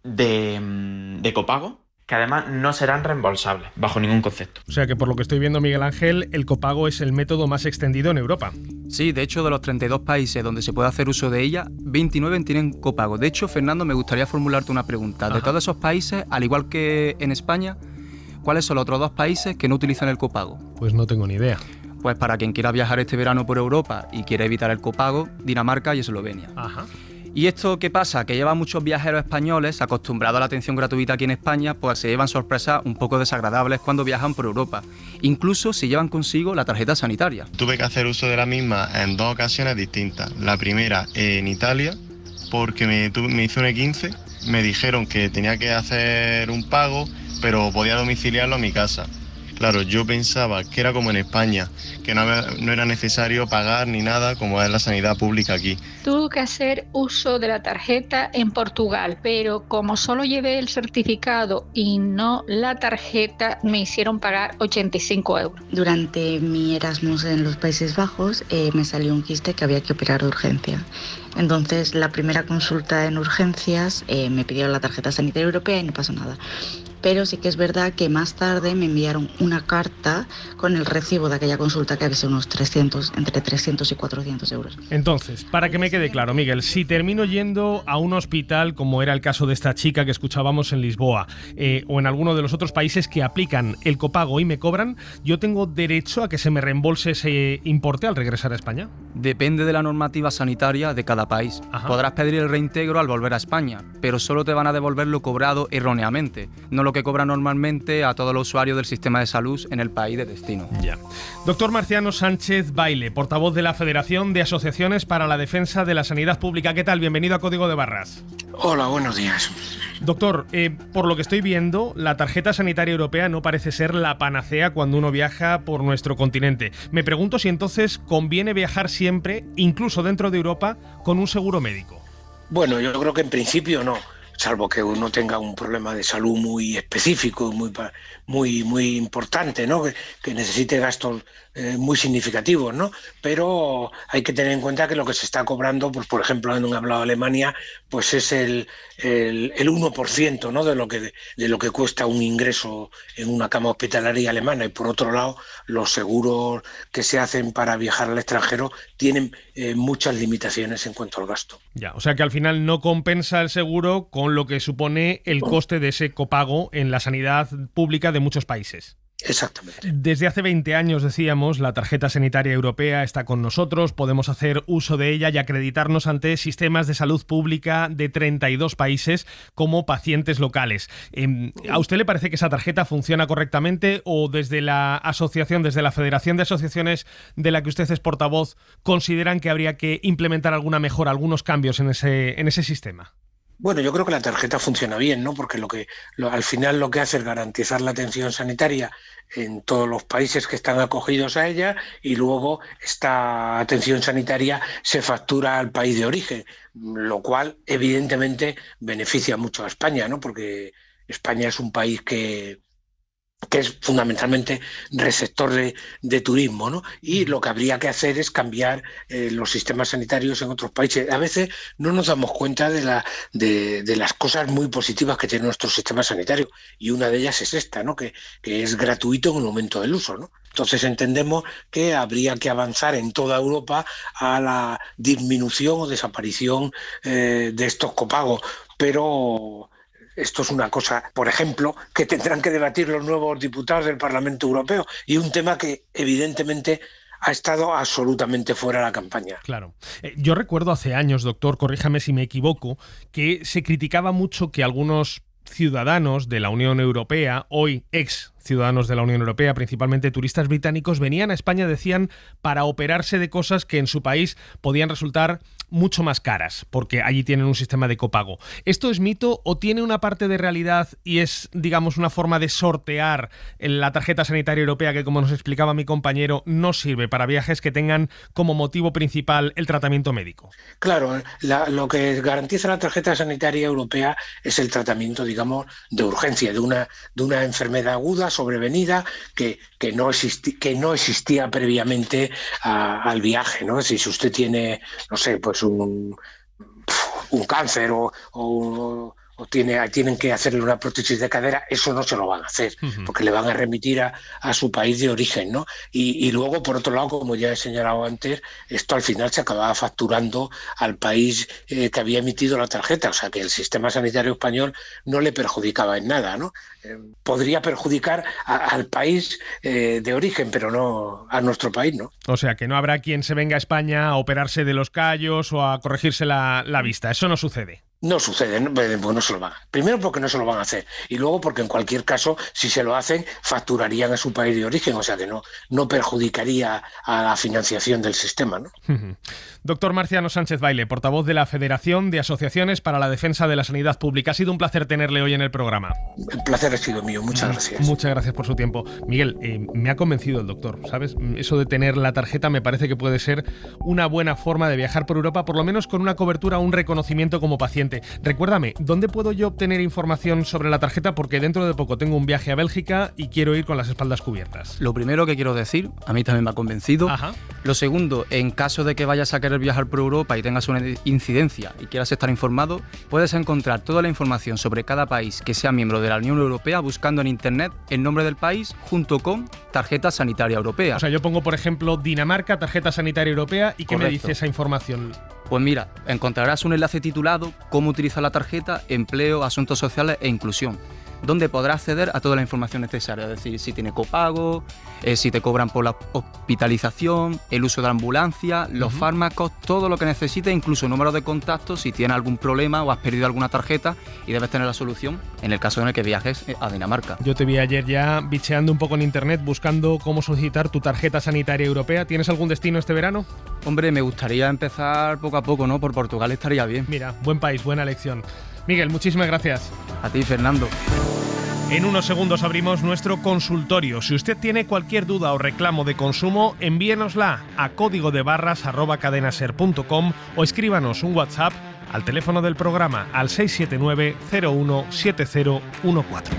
Speaker 19: de copago, que además no serán reembolsables bajo ningún concepto.
Speaker 4: O sea que por lo que estoy viendo, Miguel Ángel, el copago es el método más extendido en Europa.
Speaker 17: Sí, de hecho, de los 32 países donde se puede hacer uso de ella, 29 tienen copago. De hecho, Fernando, me gustaría formularte una pregunta. De todos esos países, al igual que en España, ¿cuáles son los otros 2 países que no utilizan el copago?
Speaker 4: Pues no tengo ni idea.
Speaker 17: Pues para quien quiera viajar este verano por Europa y quiera evitar el copago, Dinamarca y Eslovenia. ¿Y esto qué pasa? Que lleva muchos viajeros españoles acostumbrados a la atención gratuita aquí en España, pues se llevan sorpresas un poco desagradables cuando viajan por Europa, incluso si llevan consigo la tarjeta sanitaria.
Speaker 7: Tuve que hacer uso de la misma en 2 ocasiones distintas. La primera en Italia, porque me hice un E15, me dijeron que tenía que hacer un pago, pero podía domiciliarlo a mi casa. Claro, yo pensaba que era como en España, que no era necesario pagar ni nada como es la sanidad pública aquí.
Speaker 20: Tuve que hacer uso de la tarjeta en Portugal, pero como solo llevé el certificado y no la tarjeta, me hicieron pagar 85 euros.
Speaker 21: Durante mi Erasmus en los Países Bajos me salió un quiste que había que operar de urgencia. Entonces, la primera consulta en urgencias me pidieron la tarjeta sanitaria europea y no pasó nada. pero sí que es verdad que más tarde me enviaron una carta con el recibo de aquella consulta que había sido entre 300 y 400 euros.
Speaker 4: Entonces, para que me quede claro, Miguel, si termino yendo a un hospital, como era el caso de esta chica que escuchábamos en Lisboa, o en alguno de los otros países que aplican el copago y me cobran, ¿yo tengo derecho a que se me reembolse ese importe al regresar a España?
Speaker 17: Depende de la normativa sanitaria de cada país.
Speaker 4: Ajá.
Speaker 17: Podrás pedir el reintegro al volver a España, pero solo te van a devolver lo cobrado erróneamente, no lo que cobra normalmente a todos los usuarios del sistema de salud en el país de destino.
Speaker 4: Ya. Doctor Marciano Sánchez Baile, portavoz de la Federación de Asociaciones para la Defensa de la Sanidad Pública. ¿Qué tal? Bienvenido a Código de Barras.
Speaker 1: Hola, buenos días.
Speaker 4: Doctor, por lo que estoy viendo, la tarjeta sanitaria europea no parece ser la panacea cuando uno viaja por nuestro continente. Me pregunto si entonces conviene viajar siempre, incluso dentro de Europa, con un seguro médico.
Speaker 1: Bueno, yo creo que en principio no, salvo que uno tenga un problema de salud muy específico, muy importante, ¿no? Que necesite gastos muy significativos, ¿no? Pero hay que tener en cuenta que lo que se está cobrando, pues por ejemplo, han hablado de Alemania, pues es el 1%, ¿no? de lo que cuesta un ingreso en una cama hospitalaria alemana. Y por otro lado, los seguros que se hacen para viajar al extranjero tienen muchas limitaciones en cuanto al gasto.
Speaker 4: Ya, o sea que al final no compensa el seguro con lo que supone el coste de ese copago en la sanidad pública de muchos países.
Speaker 1: Exactamente.
Speaker 4: Desde hace 20 años, decíamos, la tarjeta sanitaria europea está con nosotros, podemos hacer uso de ella y acreditarnos ante sistemas de salud pública de 32 países como pacientes locales. ¿A usted le parece que esa tarjeta funciona correctamente o desde la asociación, desde la Federación de Asociaciones de la que usted es portavoz, consideran que habría que implementar alguna mejora, algunos cambios en ese sistema?
Speaker 1: Bueno, yo creo que la tarjeta funciona bien, ¿no? Porque al final lo que hace es garantizar la atención sanitaria en todos los países que están acogidos a ella y luego esta atención sanitaria se factura al país de origen, lo cual evidentemente beneficia mucho a España, ¿no? Porque España es un país que es fundamentalmente receptor de turismo, ¿no? Y lo que habría que hacer es cambiar los sistemas sanitarios en otros países. A veces no nos damos cuenta de las cosas muy positivas que tiene nuestro sistema sanitario, y una de ellas es esta, ¿no? Que es gratuito en el momento del uso, ¿no? Entonces entendemos que habría que avanzar en toda Europa a la disminución o desaparición de estos copagos, pero esto es una cosa, por ejemplo, que tendrán que debatir los nuevos diputados del Parlamento Europeo, y un tema que evidentemente ha estado absolutamente fuera de la campaña.
Speaker 4: Claro. Yo recuerdo hace años, doctor, corríjame si me equivoco, que se criticaba mucho que algunos ciudadanos de la Unión Europea, hoy ex ciudadanos de la Unión Europea, principalmente turistas británicos, venían a España, decían, para operarse de cosas que en su país podían resultar mucho más caras, porque allí tienen un sistema de copago. ¿Esto es mito o tiene una parte de realidad y es, digamos, una forma de sortear la tarjeta sanitaria europea que, como nos explicaba mi compañero, no sirve para viajes que tengan como motivo principal el tratamiento médico?
Speaker 1: Claro, lo que garantiza la tarjeta sanitaria europea es el tratamiento, digamos, de urgencia, de una enfermedad aguda, sobrevenida, que no existía previamente al viaje, ¿no? Si usted tiene, no sé, pues un cáncer o tienen que hacerle una prótesis de cadera, eso no se lo van a hacer, porque le van a remitir a su país de origen, ¿no? Y luego, por otro lado, como ya he señalado antes, esto al final se acababa facturando al país que había emitido la tarjeta, o sea que el sistema sanitario español no le perjudicaba en nada, ¿no? Podría perjudicar al país de origen, pero no a nuestro país, ¿no?
Speaker 4: O sea que no habrá quien se venga a España a operarse de los callos o a corregirse la vista, eso no sucede.
Speaker 1: No sucede, pues no se lo van a hacer. Primero porque no se lo van a hacer y luego porque en cualquier caso, si se lo hacen, facturarían a su país de origen, o sea que no perjudicaría a la financiación del sistema, ¿no?
Speaker 4: Doctor Marciano Sánchez Baile, portavoz de la Federación de Asociaciones para la Defensa de la Sanidad Pública. Ha sido un placer tenerle hoy en el programa.
Speaker 1: El placer ha sido mío, muchas gracias.
Speaker 4: Muchas gracias por su tiempo. Miguel, me ha convencido el doctor, ¿sabes? Eso de tener la tarjeta me parece que puede ser una buena forma de viajar por Europa, por lo menos con una cobertura, un reconocimiento como paciente Efectivamente. Recuérdame, ¿dónde puedo yo obtener información sobre la tarjeta? Porque dentro de poco tengo un viaje a Bélgica y quiero ir con las espaldas cubiertas.
Speaker 17: Lo primero que quiero decir, a mí también me ha convencido.
Speaker 4: Ajá.
Speaker 17: Lo segundo, en caso de que vayas a querer viajar por Europa y tengas una incidencia y quieras estar informado, puedes encontrar toda la información sobre cada país que sea miembro de la Unión Europea buscando en Internet el nombre del país junto con tarjeta sanitaria europea.
Speaker 4: O sea, yo pongo, por ejemplo, Dinamarca, tarjeta sanitaria europea, ¿y qué me dice esa información?
Speaker 17: Pues mira, encontrarás un enlace titulado Cómo utilizar la tarjeta, empleo, asuntos sociales e inclusión, donde podrás acceder a toda la información necesaria, es decir, si tiene copago, si te cobran por la hospitalización, el uso de la ambulancia, los fármacos, todo lo que necesites, incluso número de contactos si tienes algún problema o has perdido alguna tarjeta y debes tener la solución en el caso en el que viajes a Dinamarca.
Speaker 4: Yo te vi ayer ya bicheando un poco en internet buscando cómo solicitar tu tarjeta sanitaria europea. ¿Tienes algún destino este verano?
Speaker 17: Hombre, me gustaría empezar poco a poco, ¿no? Por Portugal estaría bien.
Speaker 4: Mira, buen país, buena elección. Miguel, muchísimas gracias.
Speaker 17: A ti, Fernando.
Speaker 4: En unos segundos abrimos nuestro consultorio. Si usted tiene cualquier duda o reclamo de consumo, envíenosla a códigodebarras@cadenaser.com o escríbanos un WhatsApp al teléfono del programa al 679 01 7014.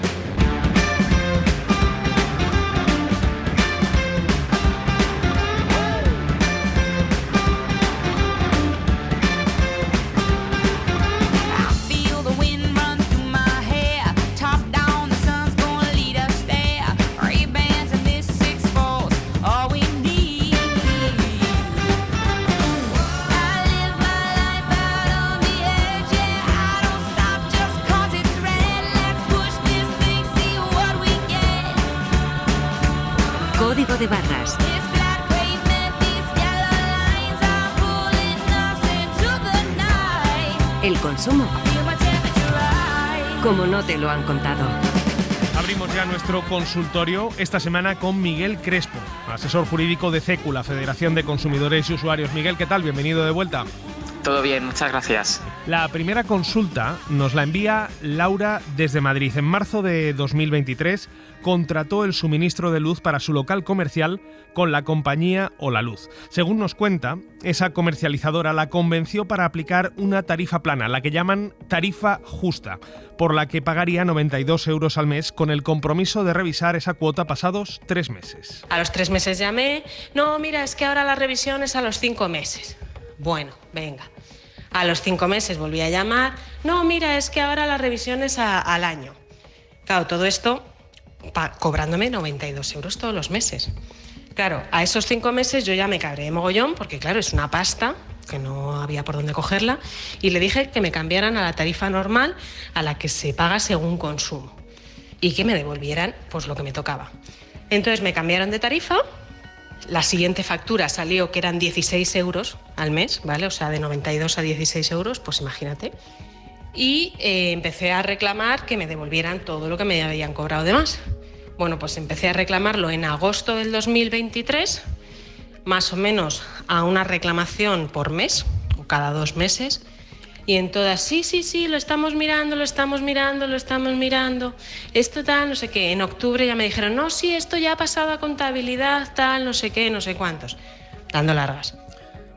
Speaker 2: Código de Barras. El consumo, como no te lo han contado.
Speaker 4: Abrimos ya nuestro consultorio esta semana con Miguel Crespo, asesor jurídico de CECU, la Federación de Consumidores y Usuarios. Miguel, ¿qué tal? Bienvenido de vuelta.
Speaker 3: Todo bien, muchas gracias.
Speaker 4: La primera consulta nos la envía Laura desde Madrid. En marzo de 2023 contrató el suministro de luz para su local comercial con la compañía Holaluz. Según nos cuenta, esa comercializadora la convenció para aplicar una tarifa plana, la que llaman tarifa justa, por la que pagaría 92 euros al mes con el compromiso de revisar esa cuota pasados 3 meses.
Speaker 22: A los 3 meses llamé. No, mira, es que ahora la revisión es a los 5 meses. Bueno, venga. A los 5 meses volví a llamar. No, mira, es que ahora la revisión es al año. Claro, todo esto cobrándome 92 euros todos los meses. Claro, a esos 5 meses yo ya me cabré de mogollón porque, claro, es una pasta que no había por dónde cogerla, y le dije que me cambiaran a la tarifa normal, a la que se paga según consumo, y que me devolvieran pues lo que me tocaba. Entonces me cambiaron de tarifa. La siguiente factura salió que eran 16 euros al mes, ¿vale? O sea, de 92 a 16 euros, pues imagínate. Y empecé a reclamar que me devolvieran todo lo que me habían cobrado de más. Bueno, pues empecé a reclamarlo en agosto del 2023, más o menos a una reclamación por mes, o cada 2 meses. Y en todas, sí, lo estamos mirando. Esto tal, no sé qué. En octubre ya me dijeron, no, sí, esto ya ha pasado a contabilidad, tal, no sé qué, no sé cuántos. Dando largas.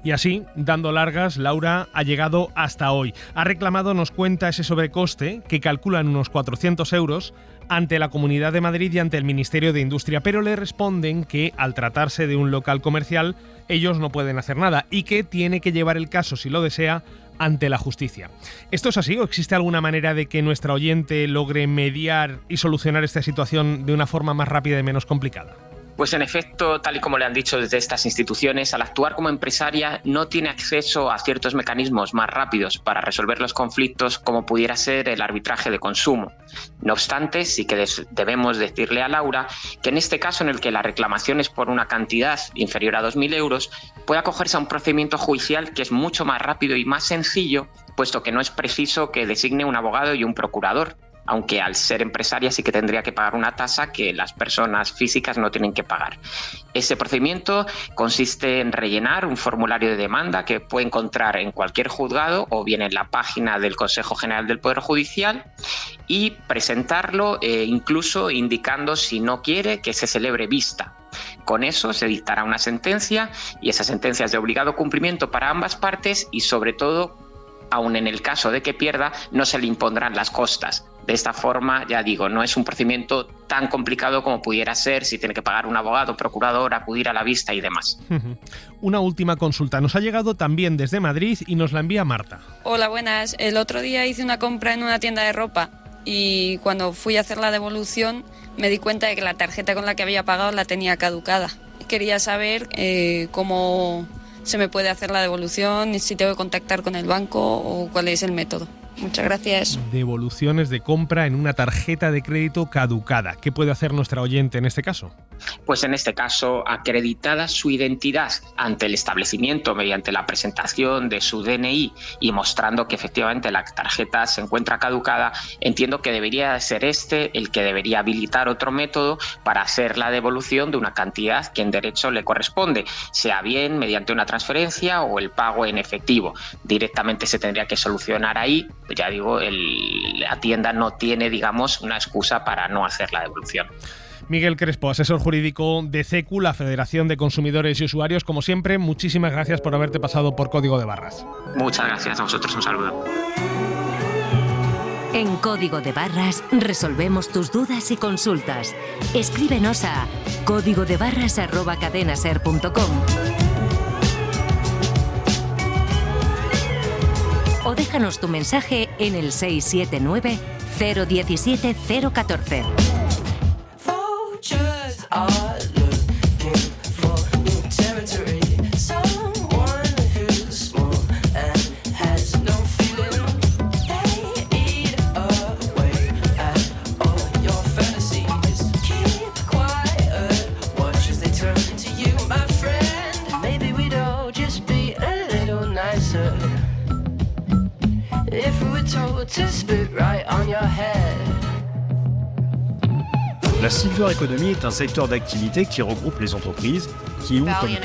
Speaker 4: Y así, dando largas, Laura ha llegado hasta hoy. Ha reclamado, nos cuenta, ese sobrecoste que calculan unos 400 euros ante la Comunidad de Madrid y ante el Ministerio de Industria, pero le responden que al tratarse de un local comercial ellos no pueden hacer nada y que tiene que llevar el caso, si lo desea, ante la justicia. ¿Esto es así o existe alguna manera de que nuestra oyente logre mediar y solucionar esta situación de una forma más rápida y menos complicada?
Speaker 3: Pues en efecto, tal y como le han dicho desde estas instituciones, al actuar como empresaria no tiene acceso a ciertos mecanismos más rápidos para resolver los conflictos como pudiera ser el arbitraje de consumo. No obstante, sí que debemos decirle a Laura que en este caso en el que la reclamación es por una cantidad inferior a 2.000 euros, puede acogerse a un procedimiento judicial que es mucho más rápido y más sencillo, puesto que no es preciso que designe un abogado y un procurador, aunque al ser empresaria sí que tendría que pagar una tasa que las personas físicas no tienen que pagar. Ese procedimiento consiste en rellenar un formulario de demanda que puede encontrar en cualquier juzgado o bien en la página del Consejo General del Poder Judicial y presentarlo incluso indicando si no quiere que se celebre vista. Con eso se dictará una sentencia y esa sentencia es de obligado cumplimiento para ambas partes y sobre todo aun en el caso de que pierda, no se le impondrán las costas. De esta forma, ya digo, no es un procedimiento tan complicado como pudiera ser si tiene que pagar un abogado, procurador, acudir a la vista y demás.
Speaker 4: Una última consulta. Nos ha llegado también desde Madrid y nos la envía Marta.
Speaker 6: Hola, buenas. El otro día hice una compra en una tienda de ropa y cuando fui a hacer la devolución me di cuenta de que la tarjeta con la que había pagado la tenía caducada. Quería saber cómo se me puede hacer la devolución, si tengo que contactar con el banco o cuál es el método. Muchas gracias.
Speaker 4: Devoluciones de compra en una tarjeta de crédito caducada. ¿Qué puede hacer nuestra oyente en este caso?
Speaker 3: Pues en este caso, acreditada su identidad ante el establecimiento mediante la presentación de su DNI y mostrando que efectivamente la tarjeta se encuentra caducada, entiendo que debería ser el que debería habilitar otro método para hacer la devolución de una cantidad que en derecho le corresponde, sea bien mediante una transferencia o el pago en efectivo. Directamente se tendría que solucionar ahí. Ya digo, la tienda no tiene, digamos, una excusa para no hacer la devolución.
Speaker 4: Miguel Crespo, asesor jurídico de CECU, la Federación de Consumidores y Usuarios. Como siempre, muchísimas gracias por haberte pasado por Código de Barras.
Speaker 3: Muchas gracias a vosotros, un saludo.
Speaker 2: En Código de Barras resolvemos tus dudas y consultas. Escríbenos a códigodebarras@cadenaser.com o déjanos tu mensaje en el 679 017 014.
Speaker 8: La Silver Economy est un secteur d'activité qui regroupe les entreprises qui ont comme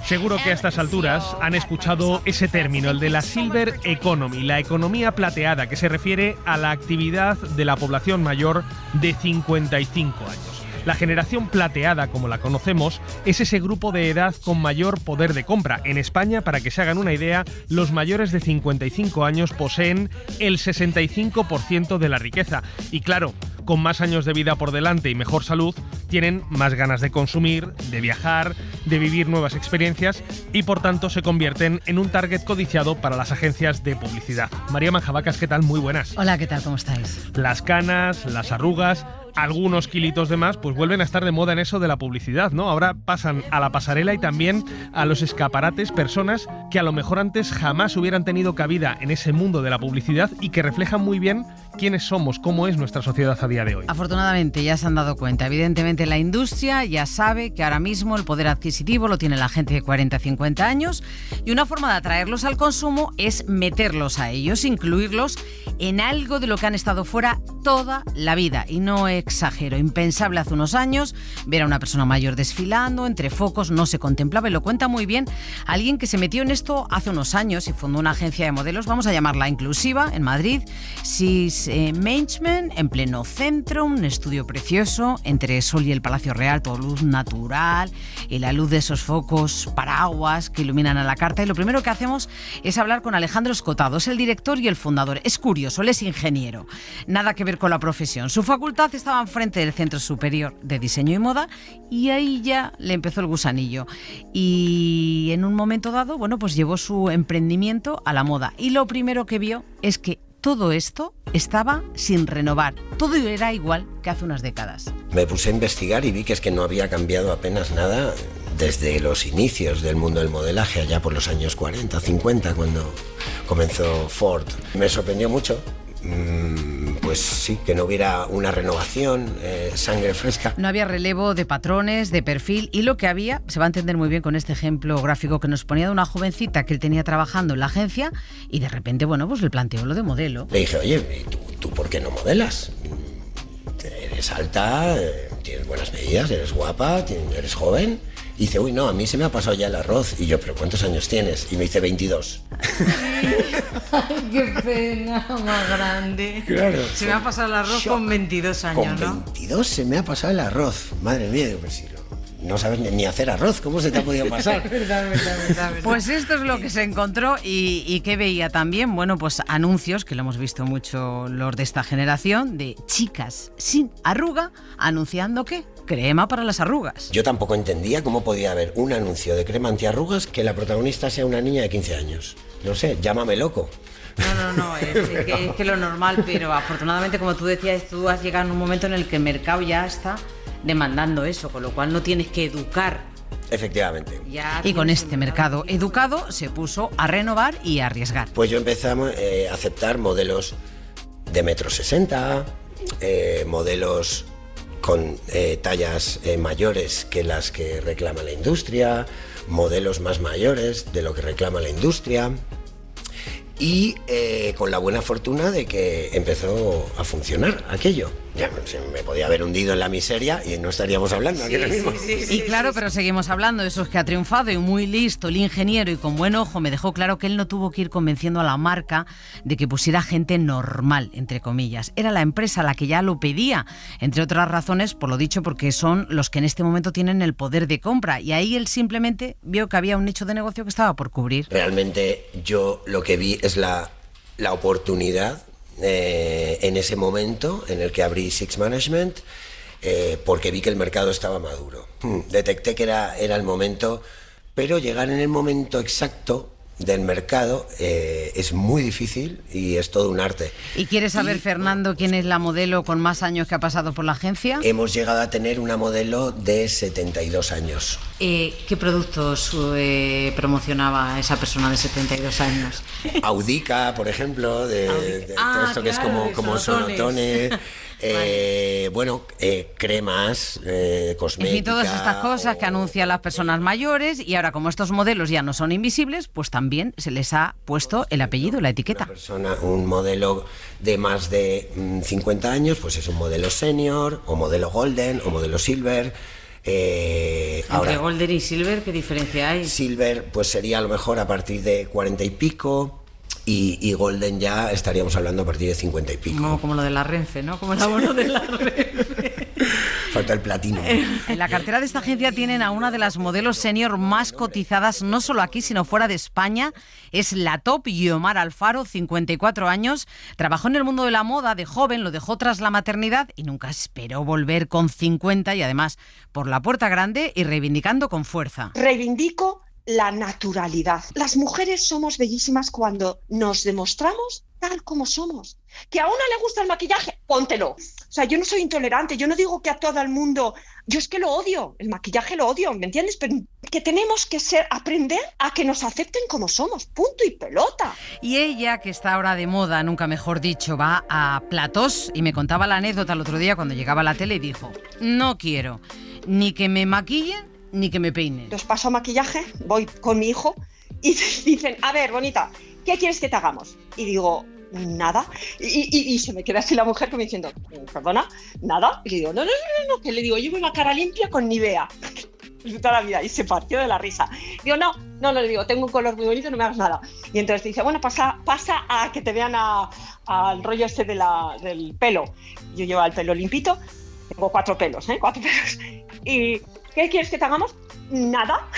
Speaker 4: Seguro que a estas alturas han escuchado ese término, el de la Silver Economy, la economía plateada, que se refiere a la actividad de la población mayor de 55 años. La generación plateada, como la conocemos, es ese grupo de edad con mayor poder de compra. En España, para que se hagan una idea, los mayores de 55 años poseen el 65% de la riqueza. Y claro, con más años de vida por delante y mejor salud, tienen más ganas de consumir, de viajar, de vivir nuevas experiencias y por tanto se convierten en un target codiciado para las agencias de publicidad. María Manjabacas, ¿qué tal? Muy buenas.
Speaker 23: Hola, ¿qué tal? ¿Cómo estáis?
Speaker 4: Las canas, las arrugas, algunos kilitos de más, pues vuelven a estar de moda en eso de la publicidad, ¿no? Ahora pasan a la pasarela y también a los escaparates personas que a lo mejor antes jamás hubieran tenido cabida en ese mundo de la publicidad y que reflejan muy bien quiénes somos, cómo es nuestra sociedad a día de hoy.
Speaker 23: Afortunadamente ya se han dado cuenta. Evidentemente la industria ya sabe que ahora mismo el poder adquisitivo lo tiene la gente de 40-50 años y una forma de atraerlos al consumo es meterlos a ellos, incluirlos en algo de lo que han estado fuera toda la vida. Y no exagero, impensable hace unos años ver a una persona mayor desfilando entre focos, no se contemplaba, y lo cuenta muy bien alguien que se metió en esto hace unos años y fundó una agencia de modelos, vamos a llamarla inclusiva, en Madrid, Sis Management, en pleno centro, un estudio precioso entre Sol y el Palacio Real, todo luz natural y la luz de esos focos paraguas que iluminan a la carta. Y lo primero que hacemos es hablar con Alejandro Escotado, es el director y el fundador. Es curioso, él es ingeniero, nada que ver con la profesión. Su facultad estaba enfrente del Centro Superior de Diseño y Moda y ahí ya le empezó el gusanillo. Y en un momento dado, bueno, pues llevó su emprendimiento a la moda. Y lo primero que vio es que todo esto estaba sin renovar. Todo era igual que hace unas décadas.
Speaker 24: Me puse a investigar y vi que es que no había cambiado apenas nada desde los inicios del mundo del modelaje, allá por los años 40, 50, cuando comenzó Ford. Me sorprendió mucho. Pues sí, que no hubiera una renovación, sangre fresca.
Speaker 23: No había relevo de patrones, de perfil, y lo que había, se va a entender muy bien con este ejemplo gráfico que nos ponía de una jovencita que él tenía trabajando en la agencia y de repente, bueno, pues le planteó lo de modelo.
Speaker 24: Le dije, oye, ¿tú por qué no modelas? Eres alta, tienes buenas medidas, eres guapa, eres joven. Y dice, uy, no, a mí se me ha pasado ya el arroz. Y yo, ¿pero cuántos años tienes? Y me dice, 22.
Speaker 23: Ay, qué pena más grande.
Speaker 24: Claro.
Speaker 23: Se me ha pasado el arroz con 22 años,
Speaker 24: con 22 se me ha pasado el arroz. Madre mía, digo, pues sí, no sabes ni hacer arroz. ¿Cómo se te ha podido pasar?
Speaker 23: Verdad. Pues esto es lo que se encontró y que veía también, bueno, pues anuncios, que lo hemos visto mucho los de esta generación, de chicas sin arruga anunciando ¿qué? Crema para las arrugas.
Speaker 24: Yo tampoco entendía cómo podía haber un anuncio de crema antiarrugas que la protagonista sea una niña de 15 años. No sé, llámame loco.
Speaker 23: No, es que lo normal, pero afortunadamente, como tú decías, tú has llegado en un momento en el que el mercado ya está demandando eso, con lo cual no tienes que educar.
Speaker 24: Efectivamente.
Speaker 23: Y con este mercado educado se puso a renovar y a arriesgar.
Speaker 24: Pues yo empecé a aceptar modelos de 1,60 m, modelos con tallas mayores que las que reclama la industria, modelos más mayores de lo que reclama la industria. Y con la buena fortuna de que empezó a funcionar aquello. Ya me podía haber hundido en la miseria y no estaríamos hablando aquí ahora mismo.
Speaker 23: Y claro, pero seguimos hablando de esos que ha triunfado, y muy listo el ingeniero y con buen ojo me dejó claro que él no tuvo que ir convenciendo a la marca de que pusiera gente normal, entre comillas. Era la empresa la que ya lo pedía, entre otras razones, por lo dicho, porque son los que en este momento tienen el poder de compra, y ahí él simplemente vio que había un nicho de negocio que estaba por cubrir.
Speaker 24: Realmente yo lo que vi es la oportunidad en ese momento en el que abrí Six Management, porque vi que el mercado estaba maduro. Detecté que era el momento, pero llegar en el momento exacto del mercado es muy difícil y es todo un arte.
Speaker 23: ¿Y quieres saber, Fernando, quién es la modelo con más años que ha pasado por la agencia?
Speaker 24: Hemos llegado a tener una modelo de 72 años.
Speaker 23: ¿Qué productos promocionaba esa persona de 72 años?
Speaker 24: Audica, por ejemplo, de todo esto que es como Sonotone. Cremas, cosmética.
Speaker 23: En fin, todas estas cosas que anuncian las personas mayores, y ahora como estos modelos ya no son invisibles, pues también se les ha puesto el apellido, la etiqueta.
Speaker 24: Un modelo de más de 50 años, pues es un modelo senior, o modelo golden, o modelo silver.
Speaker 23: Entre golden y silver, ¿qué diferencia hay?
Speaker 24: Silver pues sería a lo mejor a partir de 40 y pico. Y golden ya estaríamos hablando a partir de 50 y pico.
Speaker 23: Como lo de la Renfe, ¿no? Como el abono de la Renfe.
Speaker 24: Falta el platino.
Speaker 23: En la cartera de esta agencia tienen a una de las modelos senior más cotizadas, no solo aquí, sino fuera de España. Es la top, Guiomar Alfaro, 54 años. Trabajó en el mundo de la moda de joven, lo dejó tras la maternidad y nunca esperó volver con 50, y además por la puerta grande y reivindicando con fuerza.
Speaker 5: Reivindico la naturalidad. Las mujeres somos bellísimas cuando nos demostramos tal como somos. Que a una le gusta el maquillaje, póntelo. O sea, yo no soy intolerante, yo no digo que a todo el mundo... Yo es que lo odio, el maquillaje lo odio, ¿me entiendes? Pero que tenemos que aprender a que nos acepten como somos, punto y pelota.
Speaker 23: Y ella, que está ahora de moda, nunca mejor dicho, va a platós, y me contaba la anécdota el otro día cuando llegaba a la tele y dijo: no quiero ni que me maquillen ni que me peinen.
Speaker 5: Los paso a maquillaje, voy con mi hijo y dicen: a ver, bonita, ¿qué quieres que te hagamos? Y digo: nada. Y se me queda así la mujer como diciendo: perdona, nada. Y le digo: no, que le digo, llevo la cara limpia con Nivea. Toda la vida. Y se partió de la risa. Digo: no, le digo, tengo un color muy bonito, no me hagas nada. Y entonces dice: bueno, pasa a que te vean al rollo este del pelo. Yo llevo el pelo limpito, tengo 4 pelos, 4 pelos. Y ¿qué quieres que te hagamos? Nada.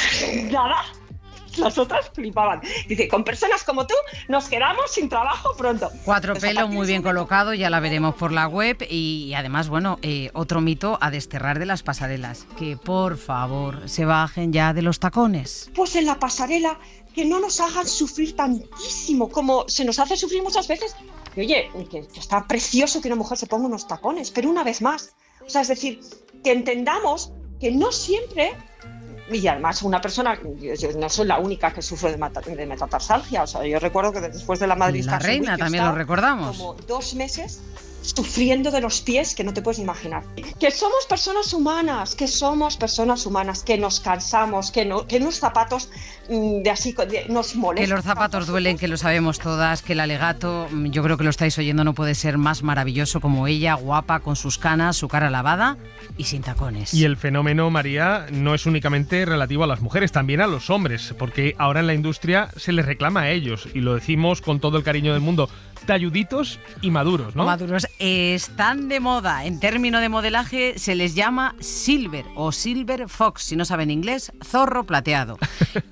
Speaker 5: Las otras flipaban. Dice: con personas como tú nos quedamos sin trabajo pronto.
Speaker 23: 4 pelos muy bien colocado, ya la veremos por la web. Y además, bueno, otro mito a desterrar de las pasarelas: que por favor se bajen ya de los tacones.
Speaker 5: Pues en la pasarela que no nos hagan sufrir tantísimo como se nos hace sufrir muchas veces. Y oye, que está precioso que una mujer se ponga unos tacones, pero una vez más. O sea, es decir, que entendamos que no siempre... Y además una persona, yo no soy la única que sufre de metatarsalgia, o sea, yo recuerdo que después de la Madrid
Speaker 23: La Reina también lo recordamos.
Speaker 5: Como 2 meses sufriendo de los pies que no te puedes imaginar. Que somos personas humanas, que nos cansamos, que unos zapatos nos molestan.
Speaker 23: Que los zapatos duelen, que lo sabemos todas, que el alegato, yo creo que lo estáis oyendo, no puede ser más maravilloso como ella, guapa, con sus canas, su cara lavada y sin tacones.
Speaker 4: Y el fenómeno, María, no es únicamente relativo a las mujeres, también a los hombres, porque ahora en la industria se les reclama a ellos, y lo decimos con todo el cariño del mundo. talluditos y maduros, ¿no?
Speaker 23: Maduros están de moda. En término de modelaje se les llama silver o silver fox, si no saben inglés, zorro plateado.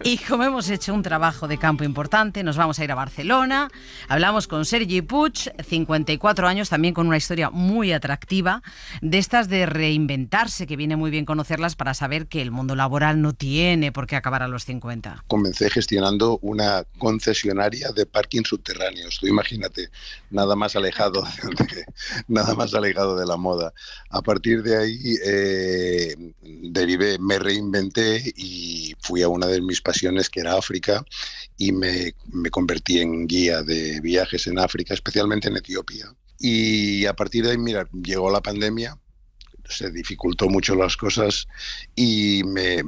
Speaker 23: Y como hemos hecho un trabajo de campo importante, nos vamos a ir a Barcelona. Hablamos con Sergi Puig, 54 años, también con una historia muy atractiva, de estas de reinventarse, que viene muy bien conocerlas para saber que el mundo laboral no tiene por qué acabar a los 50.
Speaker 9: Comencé gestionando una concesionaria de parking subterráneos. Tú imagínate, nada más alejado de la moda. A partir de ahí derivé, me reinventé y fui a una de mis pasiones, que era África, y me convertí en guía de viajes en África, especialmente en Etiopía. Y a partir de ahí, mira, llegó la pandemia, se dificultó mucho las cosas y me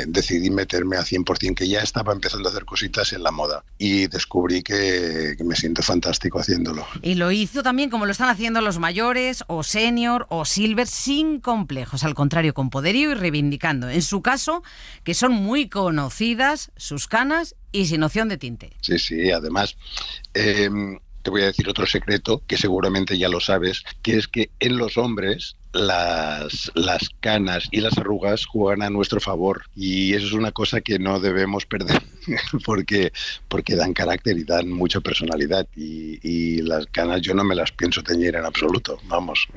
Speaker 9: decidí meterme a 100%, que ya estaba empezando a hacer cositas en la moda, y descubrí que me siento fantástico haciéndolo.
Speaker 23: Y lo hizo también como lo están haciendo los mayores, o senior, o silver, sin complejos, al contrario, con poderío y reivindicando, en su caso, que son muy conocidas sus canas y sin opción de tinte.
Speaker 9: Sí, además... te voy a decir otro secreto, que seguramente ya lo sabes, que es que en los hombres las canas y las arrugas juegan a nuestro favor, y eso es una cosa que no debemos perder porque dan carácter y dan mucha personalidad, y las canas yo no me las pienso teñir en absoluto, vamos,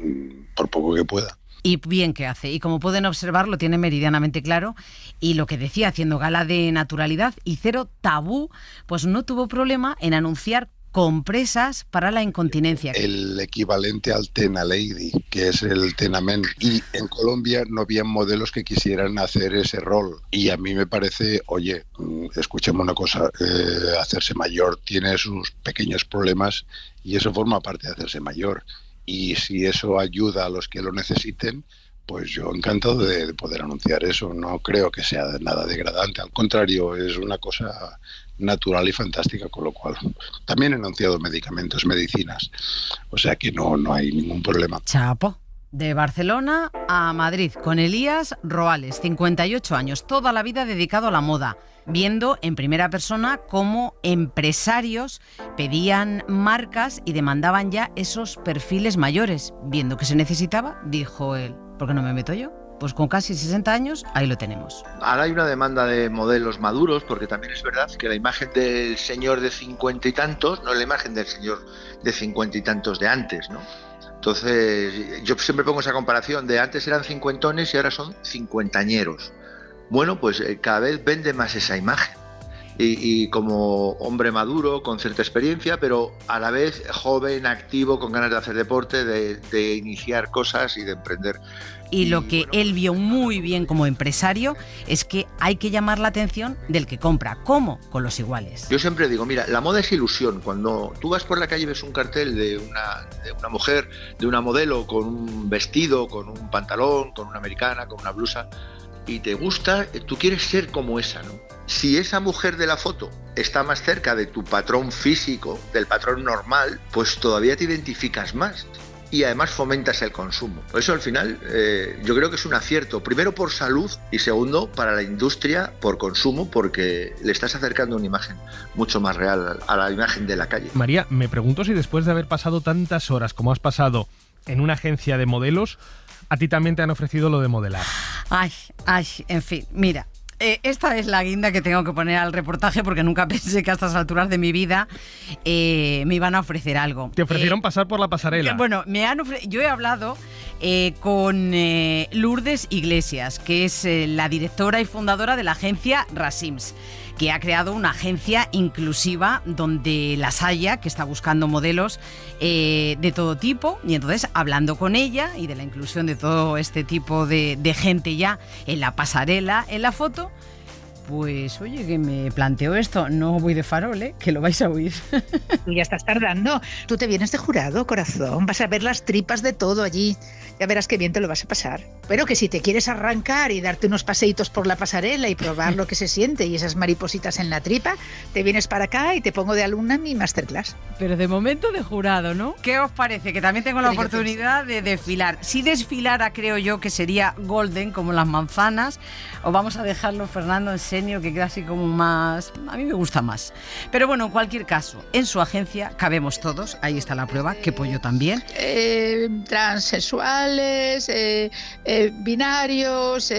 Speaker 9: por poco que pueda.
Speaker 23: Y bien que hace, y como pueden observar lo tiene meridianamente claro, y lo que decía, haciendo gala de naturalidad y cero tabú, pues no tuvo problema en anunciar compresas para la incontinencia.
Speaker 9: El equivalente al Tena Lady, que es el Tenamen, y en Colombia no había modelos que quisieran hacer ese rol, y a mí me parece, oye, escuchemos una cosa, hacerse mayor tiene sus pequeños problemas y eso forma parte de hacerse mayor, y si eso ayuda a los que lo necesiten, pues yo encantado de poder anunciar eso. No creo que sea nada degradante, al contrario, es una cosa natural y fantástica, con lo cual también he anunciado medicamentos, medicinas, o sea que no hay ningún problema.
Speaker 23: Chapo. De Barcelona a Madrid, con Elías Roales, 58 años, toda la vida dedicado a la moda, viendo en primera persona cómo empresarios pedían marcas y demandaban ya esos perfiles mayores. Viendo que se necesitaba, dijo él, ¿por qué no me meto yo? Pues con casi 60 años, ahí lo tenemos.
Speaker 10: Ahora hay una demanda de modelos maduros, porque también es verdad que la imagen del señor de 50 y tantos no es la imagen del señor de 50 y tantos de antes, ¿no? Entonces, yo siempre pongo esa comparación de antes eran cincuentones y ahora son cincuentañeros. Bueno, pues cada vez vende más esa imagen. Y como hombre maduro, con cierta experiencia, pero a la vez joven, activo, con ganas de hacer deporte, de iniciar cosas y de emprender.
Speaker 23: Y lo que él vio muy bien como empresario es que hay que llamar la atención del que compra. ¿Cómo? Con los iguales.
Speaker 10: Yo siempre digo, mira, la moda es ilusión. Cuando tú vas por la calle y ves un cartel de una mujer, de una modelo con un vestido, con un pantalón, con una americana, con una blusa, y te gusta, tú quieres ser como esa, ¿no? Si esa mujer de la foto está más cerca de tu patrón físico, del patrón normal, pues todavía te identificas más. Y además fomentas el consumo. Por eso al final yo creo que es un acierto, primero por salud y segundo para la industria por consumo, porque le estás acercando una imagen mucho más real a la imagen de la calle.
Speaker 4: María, me pregunto si después de haber pasado tantas horas como has pasado en una agencia de modelos, a ti también te han ofrecido lo de modelar.
Speaker 23: Ay, en fin, mira. Esta es la guinda que tengo que poner al reportaje, porque nunca pensé que a estas alturas de mi vida me iban a ofrecer algo.
Speaker 4: ¿Te ofrecieron pasar por la pasarela?
Speaker 23: Bueno, yo he hablado con Lourdes Iglesias, que es la directora y fundadora de la agencia Rasims, que ha creado una agencia inclusiva donde las haya, que está buscando modelos de todo tipo. Y entonces, hablando con ella y de la inclusión de todo este tipo de gente ya en la pasarela, en la foto, pues oye, que me planteo esto. No voy de farol, que lo vais a oír.
Speaker 11: Tú ya estás tardando. Tú te vienes de jurado, corazón. Vas a ver las tripas de todo allí. Ya verás qué bien te lo vas a pasar. Pero que si te quieres arrancar y darte unos paseitos por la pasarela y probar lo que se siente y esas maripositas en la tripa, te vienes para acá y te pongo de alumna en mi masterclass.
Speaker 23: Pero de momento de jurado, ¿no? ¿Qué os parece? Que también tengo la oportunidad de desfilar. Si desfilara, creo yo que sería golden, como las manzanas, o vamos a dejarlo, Fernando, en serio, que queda así como más... A mí me gusta más. Pero bueno, en cualquier caso, en su agencia cabemos todos, ahí está la prueba, que Pollo también.
Speaker 11: Transexuales, binarios,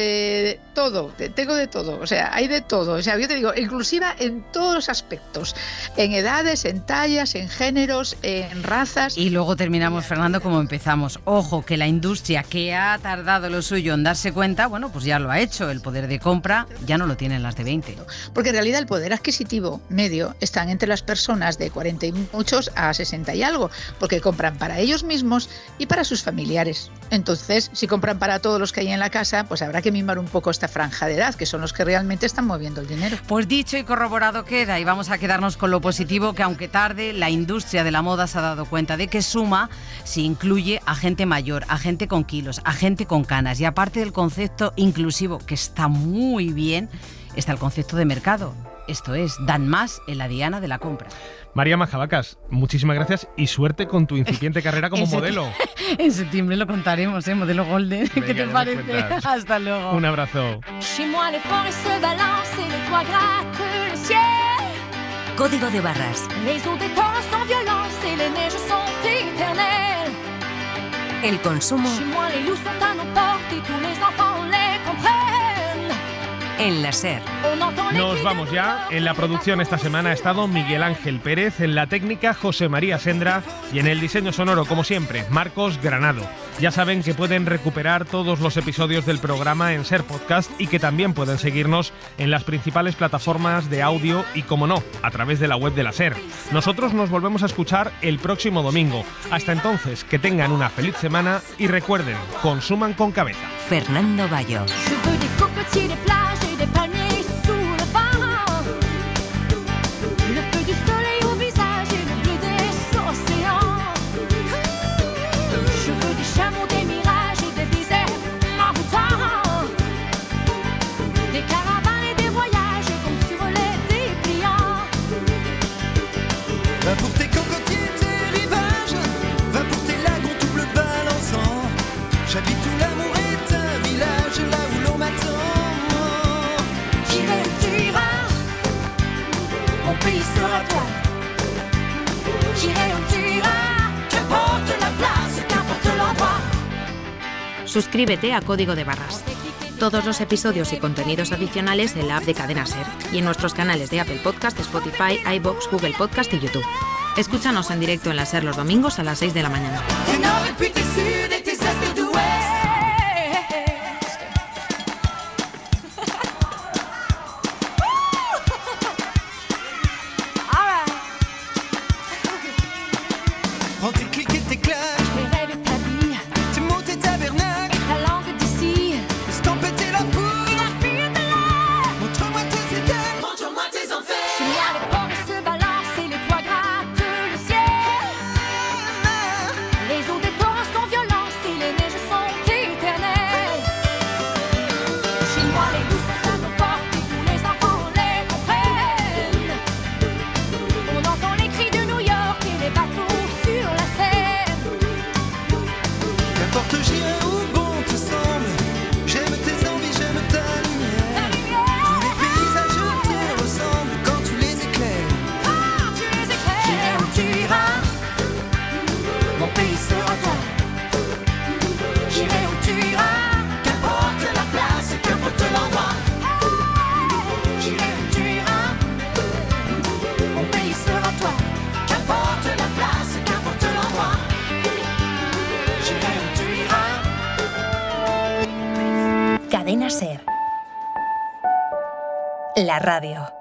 Speaker 11: todo, tengo de todo, o sea, hay de todo, o sea, yo te digo, inclusiva en todos los aspectos, en edades, en tallas, en géneros, en razas.
Speaker 23: Y luego terminamos, Fernando, como empezamos. Ojo, que la industria que ha tardado lo suyo en darse cuenta, bueno, pues ya lo ha hecho, el poder de compra ya no lo tienen las de 20.
Speaker 11: Porque en realidad el poder adquisitivo medio están entre las personas de 40 y muchos a 60 y algo, porque compran para ellos mismos y para sus familiares. Entonces, si compran para todos los que hay en la casa, pues habrá que mimar un poco esta franja de edad, que son los que realmente están moviendo el dinero.
Speaker 23: Pues dicho y corroborado queda, y vamos a quedarnos con lo positivo, que aunque tarde, la industria de la moda se ha dado cuenta de que suma si incluye a gente mayor, a gente con kilos, a gente con canas, y aparte del concepto inclusivo, que está muy bien, está el concepto de mercado. Esto es, dan más en la diana de la compra.
Speaker 4: María Majavacas, muchísimas gracias y suerte con tu incipiente carrera como modelo.
Speaker 23: En septiembre lo contaremos, modelo Golden. Venga, ¿qué te parece? Hasta luego.
Speaker 4: Un abrazo.
Speaker 2: Código de barras. El consumo en la SER.
Speaker 4: Nos vamos ya. En la producción esta semana ha estado Miguel Ángel Pérez, en la técnica José María Sendra y en el diseño sonoro, como siempre, Marcos Granado. Ya saben que pueden recuperar todos los episodios del programa en SER Podcast y que también pueden seguirnos en las principales plataformas de audio y, como no, a través de la web de la SER. Nosotros nos volvemos a escuchar el próximo domingo. Hasta entonces, que tengan una feliz semana y recuerden, consuman con cabeza.
Speaker 2: Fernando Bayo.
Speaker 12: Des palmiers sous le vent, le feu du soleil au visage et le bleu des océans. Je veux des chameaux, des mirages et des déserts montants, des caravanes et des voyages comme sur les dépliants.
Speaker 13: Va pour tes cocotiers, tes rivages, va pour tes lagons tout bleu balançant. J'habite où l'amour est un village, là où l'on m'attend. Mon pays sera toi. J'irai où tu iras, qu'importe la place, qu'importe l'endroit.
Speaker 14: Suscríbete a Código de Barras. Todos los episodios y contenidos adicionales en la app de Cadena SER y en nuestros canales de Apple Podcast, Spotify, iVoox, Google Podcast y YouTube. Escúchanos en directo en la SER los domingos a las 6 de la mañana.
Speaker 13: Prends tes clics et tes claques,
Speaker 12: tes rêves et ta vie,
Speaker 13: tes mots, tes tabernacles,
Speaker 12: ta langue d'ici,
Speaker 13: estampes tes la poudre,
Speaker 12: la fille de l'air.
Speaker 13: Montre-moi tes étals, montre-moi tes enfers.
Speaker 12: Chez moi les portes se balancent et les toits grattent le ciel. Les eaux des torrents sont violentes et les neiges sont éternelles. Chez moi les loups sont à nos portes et tous les enfants les comprennent. On entend les cris de New York et les bateaux sur la Seine.
Speaker 13: Qu'importe j'irai où bon te semble, j'aime tes envies, j'aime ta lumière. Tous les paysages te ressemblent quand tu les éclaires.
Speaker 12: Quand tu les éclaires, j'irai où tu iras, mon pays sera toi. J'irai où tu iras, qu'importe la place, qu'importe l'endroit. J'irai où tu iras, mon pays sera toi. Qu'importe la place, qu'importe l'endroit. J'irai où tu iras.
Speaker 2: Cadena SER. La radio.